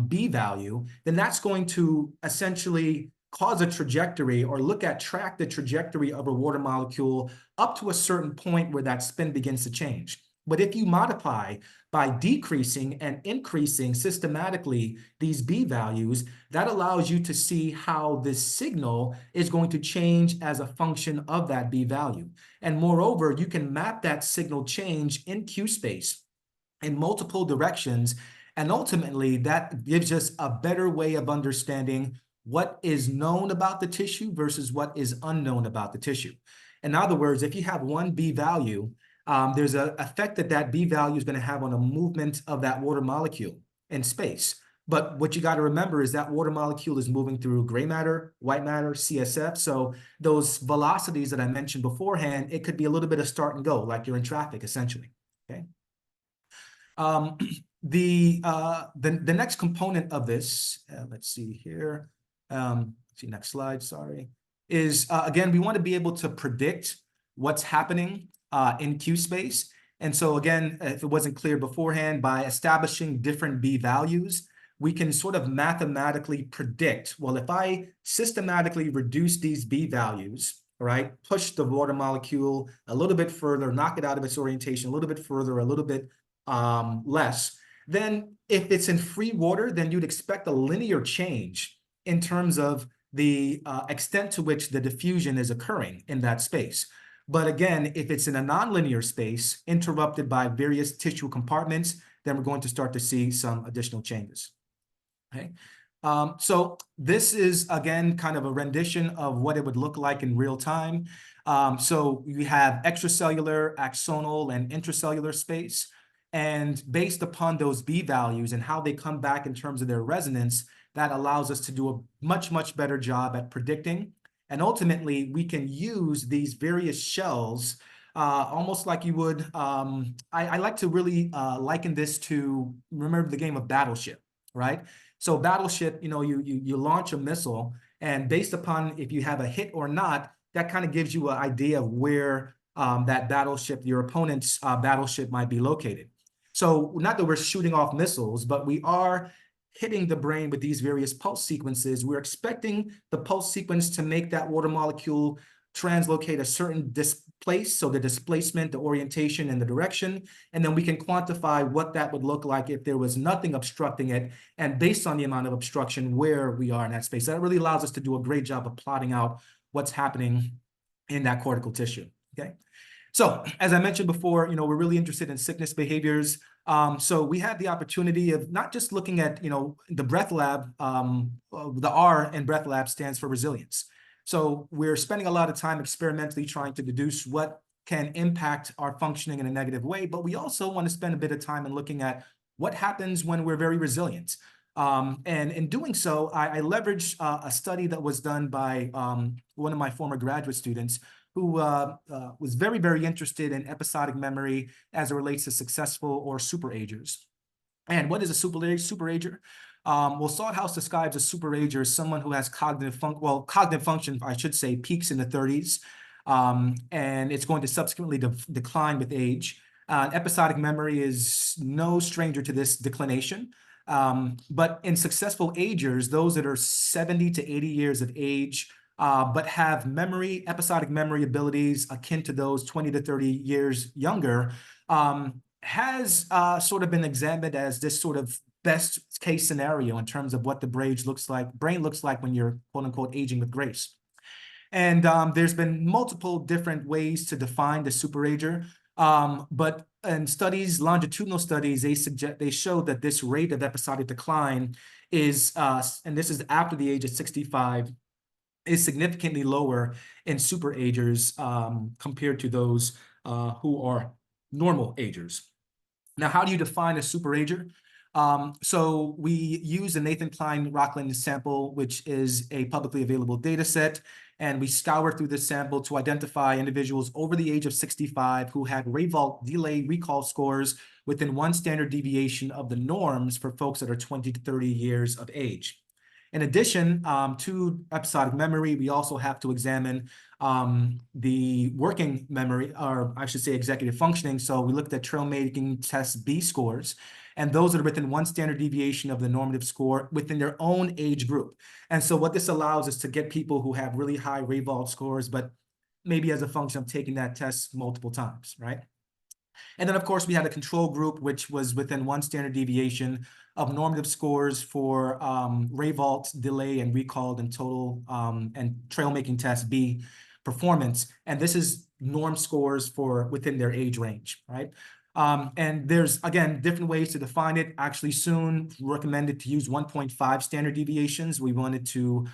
B value, then that's going to essentially cause a trajectory or track the trajectory of a water molecule up to a certain point where that spin begins to change. But if you modify by decreasing and increasing systematically these B values, that allows you to see how this signal is going to change as a function of that B value. And moreover, you can map that signal change in Q space in multiple directions. And ultimately, that gives us a better way of understanding what is known about the tissue versus what is unknown about the tissue. In other words, if you have one B value, there's an effect that B value is going to have on the movement of that water molecule in space. But what you got to remember is that water molecule is moving through gray matter, white matter, CSF. So those velocities that I mentioned beforehand, it could be a little bit of start and go, like you're in traffic, essentially. Okay. The next component of this, let's see here. Next slide, sorry, is again, we want to be able to predict what's happening in Q space. And so again, if it wasn't clear beforehand, by establishing different B values, we can sort of mathematically predict, well, if I systematically reduce these B values, right, push the water molecule a little bit further, knock it out of its orientation a little bit further, a little bit less, then if it's in free water, then you'd expect a linear change in terms of the extent to which the diffusion is occurring in that space. But again, if it's in a nonlinear space interrupted by various tissue compartments, then we're going to start to see some additional changes. Okay. So this is, again, kind of a rendition of what it would look like in real time. So you have extracellular, axonal, and intracellular space. And based upon those B values and how they come back in terms of their resonance, that allows us to do a much, much better job at predicting. And ultimately, we can use these various shells almost like you would. I like to really liken this to, remember the game of Battleship, right? So Battleship, you launch a missile, and based upon if you have a hit or not, that kind of gives you an idea of where that battleship, your opponent's battleship, might be located. So not that we're shooting off missiles, but we are hitting the brain with these various pulse sequences. We're expecting the pulse sequence to make that water molecule translocate a certain place, so the displacement, the orientation, and the direction, and then we can quantify what that would look like if there was nothing obstructing it, and based on the amount of obstruction, where we are in that space. That really allows us to do a great job of plotting out what's happening in that cortical tissue, okay? So, as I mentioned before, we're really interested in sickness behaviors. So we had the opportunity of not just looking at, the breath lab. The R in breath lab stands for resilience. So we're spending a lot of time experimentally trying to deduce what can impact our functioning in a negative way, but we also want to spend a bit of time in looking at what happens when we're very resilient. And in doing so, I leveraged a study that was done by one of my former graduate students, who was very, very interested in episodic memory as it relates to successful or superagers. And what is a superager? Well, Salthouse describes a superager as someone who has cognitive function, I should say, peaks in the 30s, and it's going to subsequently decline with age. Episodic memory is no stranger to this declination. But in successful agers, those that are 70 to 80 years of age, but have episodic memory abilities akin to those 20 to 30 years younger, has sort of been examined as this sort of best case scenario in terms of what the brain looks like when you're, quote unquote, aging with grace. And there's been multiple different ways to define the superager. But in studies, longitudinal studies, they show that this rate of episodic decline is, and this is after the age of 65, is significantly lower in superagers compared to those who are normal agers. Now, how do you define a superager? So we use the Nathan Klein-Rocklin sample, which is a publicly available data set, and we scour through this sample to identify individuals over the age of 65 who had Rayvault delay recall scores within 1 standard deviation of the norms for folks that are 20 to 30 years of age. In addition to episodic memory, we also have to examine the working memory, or I should say executive functioning. So we looked at trail making test B scores, and those that are within 1 standard deviation of the normative score within their own age group. And so what this allows is to get people who have really high Rayvault scores, but maybe as a function of taking that test multiple times, right? And then, of course, we had a control group, which was within 1 standard deviation of normative scores for Rayvault, delay, and recalled and total and trail making test B performance. And this is norm scores for within their age range, right? And there's, again, different ways to define it. Actually, soon recommended to use 1.5 standard deviations. We wanted to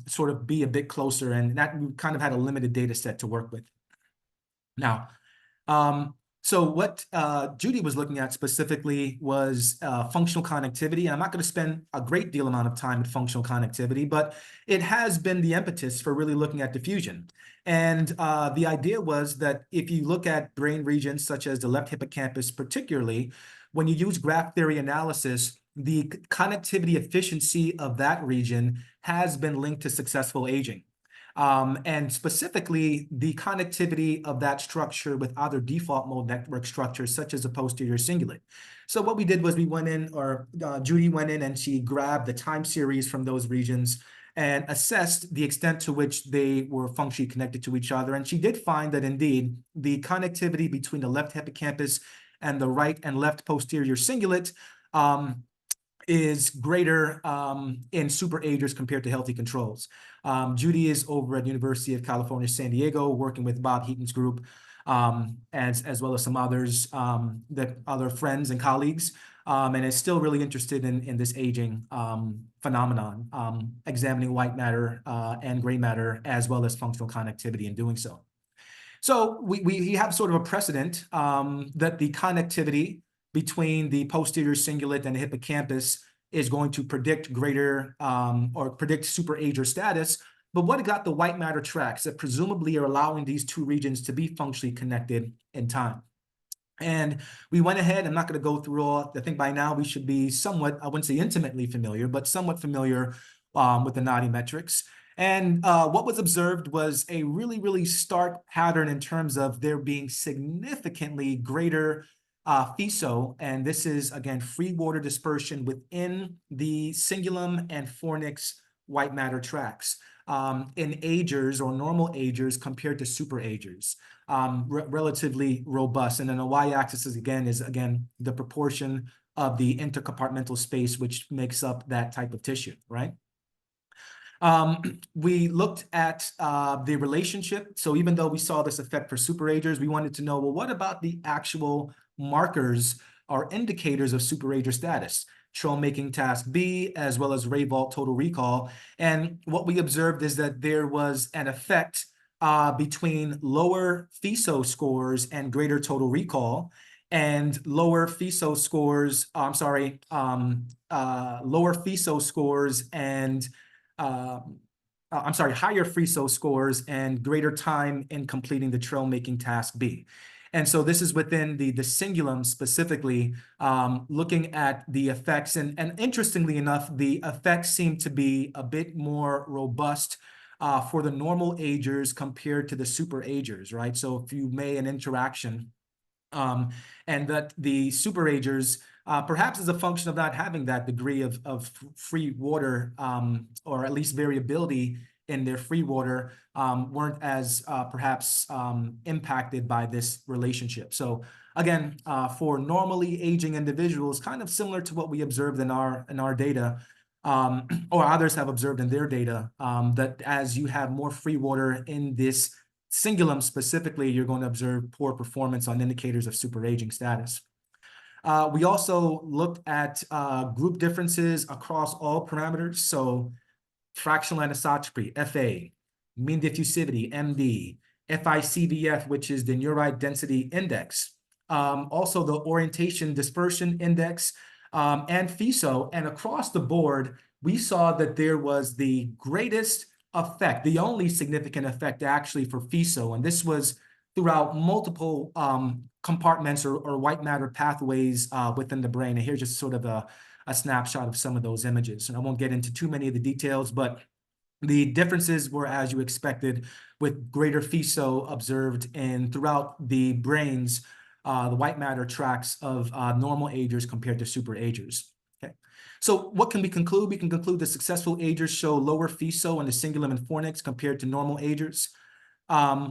sort of be a bit closer, and that we kind of had a limited data set to work with. Now, so what Judy was looking at specifically was functional connectivity. And I'm not going to spend a great deal amount of time at functional connectivity, but it has been the impetus for really looking at diffusion. And the idea was that if you look at brain regions such as the left hippocampus particularly, when you use graph theory analysis, the connectivity efficiency of that region has been linked to successful aging. And specifically, the connectivity of that structure with other default mode network structures, such as a posterior cingulate. So what we did was we went in, or Judy went in and she grabbed the time series from those regions and assessed the extent to which they were functionally connected to each other. And she did find that indeed the connectivity between the left hippocampus and the right and left posterior cingulate is greater in superagers compared to healthy controls. Judy is over at University of California, San Diego, working with Bob Heaton's group, as well as some others, other friends and colleagues. and is still really interested in this aging phenomenon, examining white matter and gray matter, as well as functional connectivity in doing so. So we have sort of a precedent that the connectivity between the posterior cingulate and the hippocampus is going to predict greater or predict superager status. But what got the white matter tracks that presumably are allowing these two regions to be functionally connected in time? And we went ahead, I'm not going to go through all, I think by now we should be somewhat, I wouldn't say intimately familiar, but somewhat familiar with the NODDI metrics. And what was observed was a really, really stark pattern in terms of there being significantly greater FISO, and this is, again, free water dispersion within the cingulum and fornix white matter tracts in agers or normal agers compared to superagers. Relatively robust. And then the y-axis is again the proportion of the intercompartmental space which makes up that type of tissue, right? We looked at the relationship. So even though we saw this effect for superagers, we wanted to know, well, what about the actual markers or indicators of superager status? Trail-making task B, as well as Ray-Vault total recall. And what we observed is that there was an effect between lower FISO scores and greater total recall, and lower FISO scores, lower FISO scores and, higher FISO scores and greater time in completing the trail-making task B. And so this is within the cingulum specifically, looking at the effects. And interestingly enough, the effects seem to be a bit more robust for the normal agers compared to the superagers, right? So if you may an interaction, and that the superagers, perhaps as a function of not having that degree of free water, or at least variability in their free water, weren't as perhaps impacted by this relationship. So again, for normally aging individuals, kind of similar to what we observed in our data, or others have observed in their data, that as you have more free water in this cingulum specifically, you're going to observe poor performance on indicators of superaging status. We also looked at group differences across all parameters. So fractional anisotropy, FA, mean diffusivity, MD, FICVF, which is the Neurite density index, also the orientation dispersion index, and FISO. And across the board, we saw that there was the greatest effect, the only significant effect actually for FISO, and this was throughout multiple compartments or white matter pathways within the brain. And here's just sort of a snapshot of some of those images. And I won't get into too many of the details, but the differences were as you expected, with greater FISO observed throughout the brains, the white matter tracts of normal agers compared to superagers. Okay. So what can we conclude? We can conclude that successful agers show lower FISO in the cingulum and fornix compared to normal agers.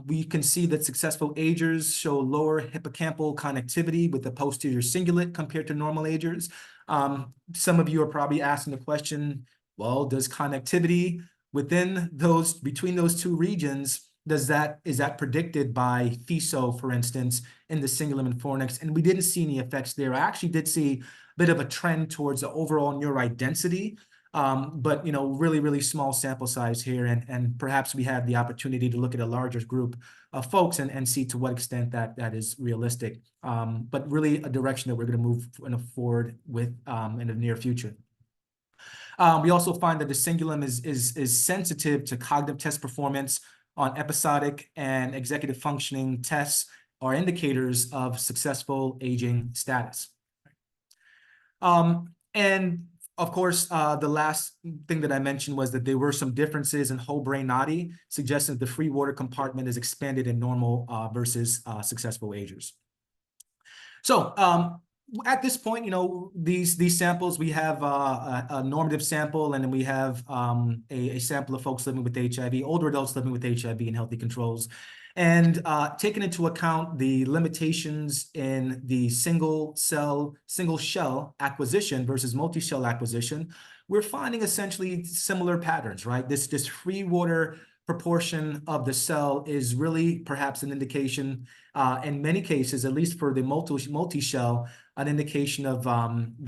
We can see that successful agers show lower hippocampal connectivity with the posterior cingulate compared to normal agers. Some of you are probably asking the question, well, does connectivity between those two regions, is that predicted by FISO, for instance, in the cingulum and fornix? And we didn't see any effects there. I actually did see a bit of a trend towards the overall neurite density, but really, really small sample size here, and perhaps we have the opportunity to look at a larger group of folks and see to what extent that is realistic. But really a direction that we're going to move forward with in the near future. We also find that the cingulum is sensitive to cognitive test performance on episodic and executive functioning tests or indicators of successful aging status. And of course, the last thing that I mentioned was that there were some differences in whole brain NODDI, suggesting that the free water compartment is expanded in normal versus successful agers. So at this point, these samples, we have a normative sample, and then we have a sample of folks living with HIV, older adults living with HIV and healthy controls. And taking into account the limitations in the single shell acquisition versus multi-shell acquisition, we're finding essentially similar patterns, right? This free water proportion of the cell is really perhaps an indication, in many cases, at least for the multi-shell, an indication of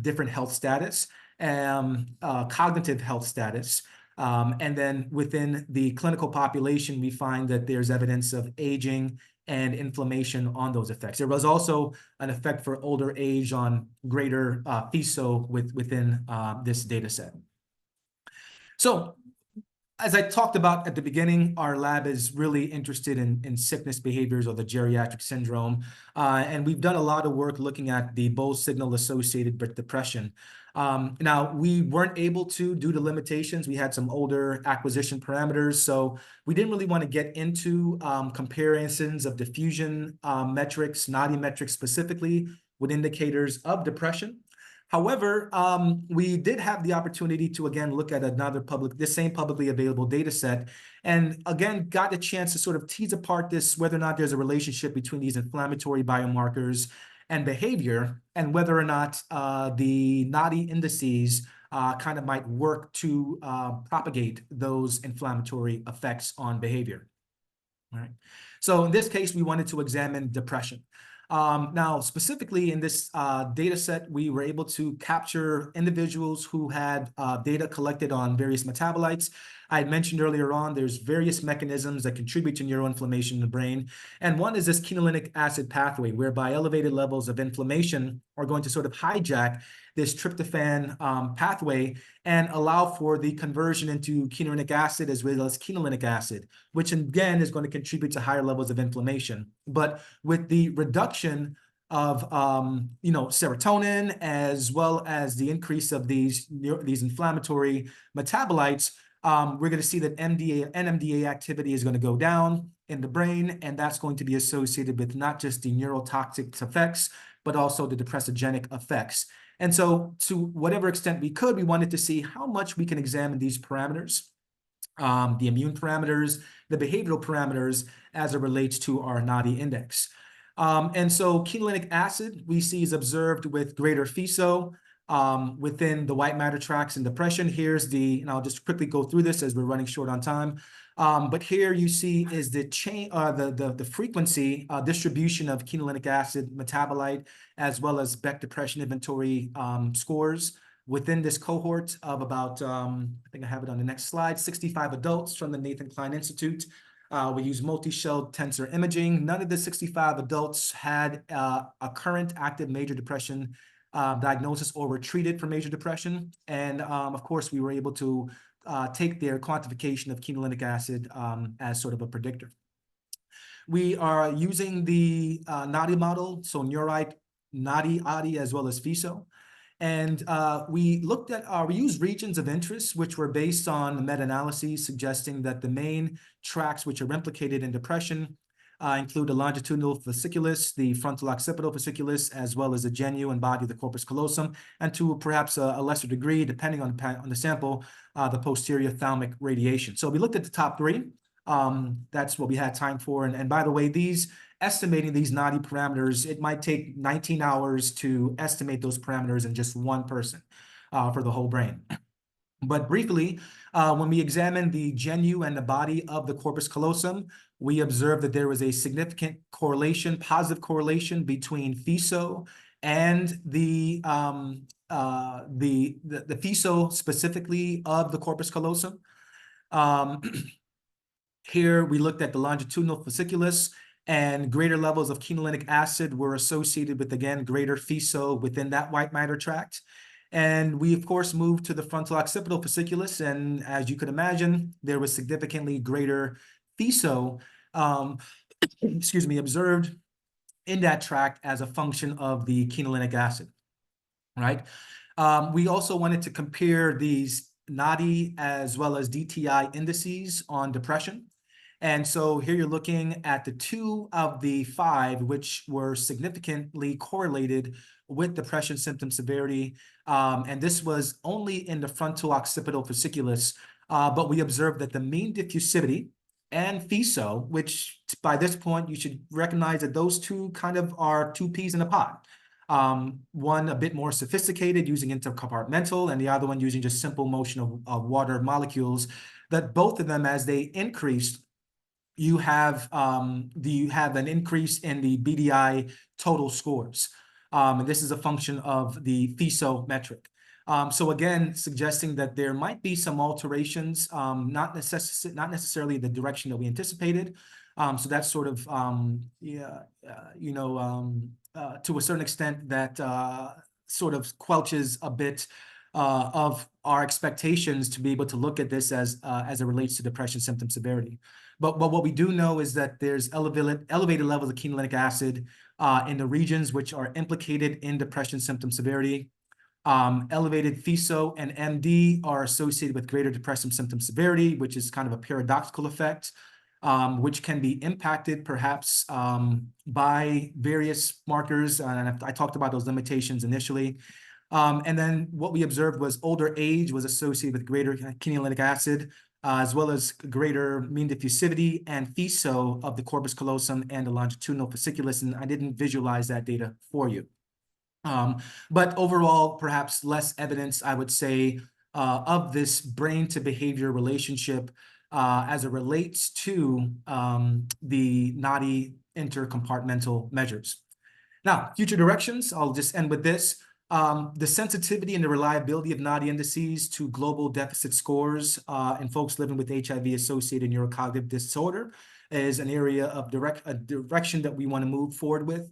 different health status, cognitive health status. And then within the clinical population, we find that there's evidence of aging and inflammation on those effects. There was also an effect for older age on greater FISO within this data set. So, as I talked about at the beginning, our lab is really interested in sickness behaviors or the geriatric syndrome. And we've done a lot of work looking at the Bose signal associated with depression. Now, we weren't able to, due to limitations, we had some older acquisition parameters. So we didn't really want to get into comparisons of diffusion metrics, NODDI metrics specifically, with indicators of depression. However, we did have the opportunity to, again, look at this same publicly available data set, and again, got the chance to sort of tease apart whether or not there's a relationship between these inflammatory biomarkers and behavior, and whether or not the NODDI indices kind of might work to propagate those inflammatory effects on behavior. All right. So in this case, we wanted to examine depression. Now, specifically in this data set, we were able to capture individuals who had data collected on various metabolites. I had mentioned earlier on, there's various mechanisms that contribute to neuroinflammation in the brain. And one is this quinolinic acid pathway, whereby elevated levels of inflammation are going to sort of hijack this tryptophan pathway and allow for the conversion into quinolinic acid as well as quinolinic acid, which again is going to contribute to higher levels of inflammation. But with the reduction of serotonin, as well as the increase of these inflammatory metabolites, we're going to see that NMDA activity is going to go down in the brain, and that's going to be associated with not just the neurotoxic effects, but also the depressogenic effects. And so to whatever extent we could, we wanted to see how much we can examine these parameters, the immune parameters, the behavioral parameters, as it relates to our NODDI index. And so quinolinic acid we see is observed with greater FISO within the white matter tracts in depression. And I'll just quickly go through this as we're running short on time. But here you see is the frequency distribution of quinolinic acid metabolite, as well as Beck depression inventory scores within this cohort of about, I think I have it on the next slide, 65 adults from the Nathan Klein Institute. We use multi-shell tensor imaging. None of the 65 adults had a current active major depression diagnosis or were treated for major depression. And of course, we were able to take their quantification of quinolinic acid as sort of a predictor. We are using the NODDI model, so Neurite, NODDI, ODDI, as well as FISO. And we used regions of interest, which were based on meta-analyses suggesting that the main tracts which are implicated in depression include the longitudinal fasciculus, the frontal occipital fasciculus, as well as the genu and body of the corpus callosum, and to perhaps a lesser degree, depending on the sample, the posterior thalamic radiation. So we looked at the top three. That's what we had time for. And by the way, estimating these NODDI parameters, it might take 19 hours to estimate those parameters in just one person for the whole brain. But briefly, when we examined the genu and the body of the corpus callosum, we observed that there was a significant correlation, positive correlation between FISO and the FISO specifically of the corpus callosum. Here we looked at the longitudinal fasciculus, and greater levels of quinolinic acid were associated with, again, greater FISO within that white matter tract. And we, of course, moved to the frontal occipital fasciculus, and as you could imagine, there was significantly greater FISO, observed in that tract as a function of the quinolinic acid, right? We also wanted to compare these NODDI as well as DTI indices on depression. And so here you're looking at the 2 of the 5, which were significantly correlated with depression symptom severity. And this was only in the frontal occipital fasciculus, but we observed that the mean diffusivity and FISO, which by this point you should recognize that those two kind of are two peas in a pod. One a bit more sophisticated using intercompartmental, and the other one using just simple motion of water molecules, that both of them, as they increased, you have an increase in the BDI total scores. And this is a function of the FISO metric. So again, suggesting that there might be some alterations, not necessarily the direction that we anticipated. So that's sort of, to a certain extent, that sort of quelches a bit of our expectations to be able to look at this as it relates to depression symptom severity. But what we do know is that there's elevated levels of quinolinic acid in the regions which are implicated in depression symptom severity. Elevated FISO and MD are associated with greater depressive symptom severity, which is kind of a paradoxical effect, which can be impacted perhaps by various markers. And I talked about those limitations initially. And then what we observed was older age was associated with greater quinolinic acid, as well as greater mean diffusivity and FISO of the corpus callosum and the longitudinal fasciculus. And I didn't visualize that data for you. But overall, perhaps less evidence, I would say, of this brain to behavior relationship as it relates to the NODDI intercompartmental measures. Now, future directions, I'll just end with this. The sensitivity and the reliability of NODDI indices to global deficit scores in folks living with HIV-associated neurocognitive disorder is an area of direction that we want to move forward with.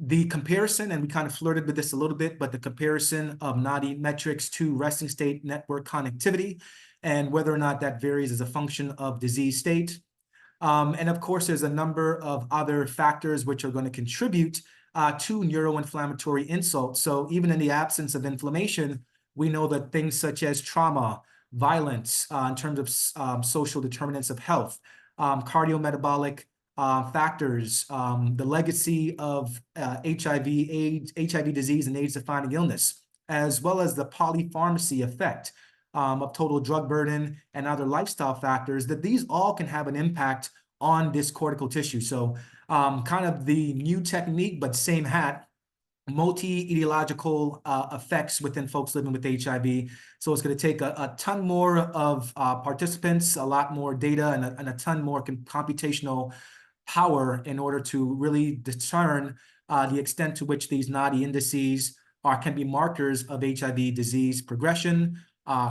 The comparison, and we kind of flirted with this a little bit, but the comparison of NODDI metrics to resting state network connectivity and whether or not that varies as a function of disease state. And of course, there's a number of other factors which are going to contribute to neuroinflammatory insults. So even in the absence of inflammation, we know that things such as trauma, violence, in terms of social determinants of health, cardiometabolic factors, the legacy of HIV disease and AIDS-defining illness, as well as the polypharmacy effect of total drug burden and other lifestyle factors, that these all can have an impact on this cortical tissue. So kind of the new technique, but same hat, multi-etiological effects within folks living with HIV. So it's going to take a ton more of participants, a lot more data, and a ton more computational power in order to really discern the extent to which these NODDI indices can be markers of HIV disease progression,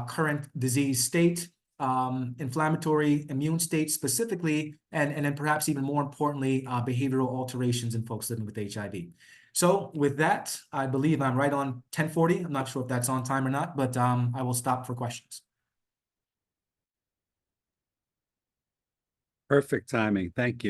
current disease state, inflammatory immune state specifically, and then perhaps even more importantly, behavioral alterations in folks living with HIV. So with that, I believe I'm right on 10:40. I'm not sure if that's on time or not, but I will stop for questions. Perfect timing. Thank you.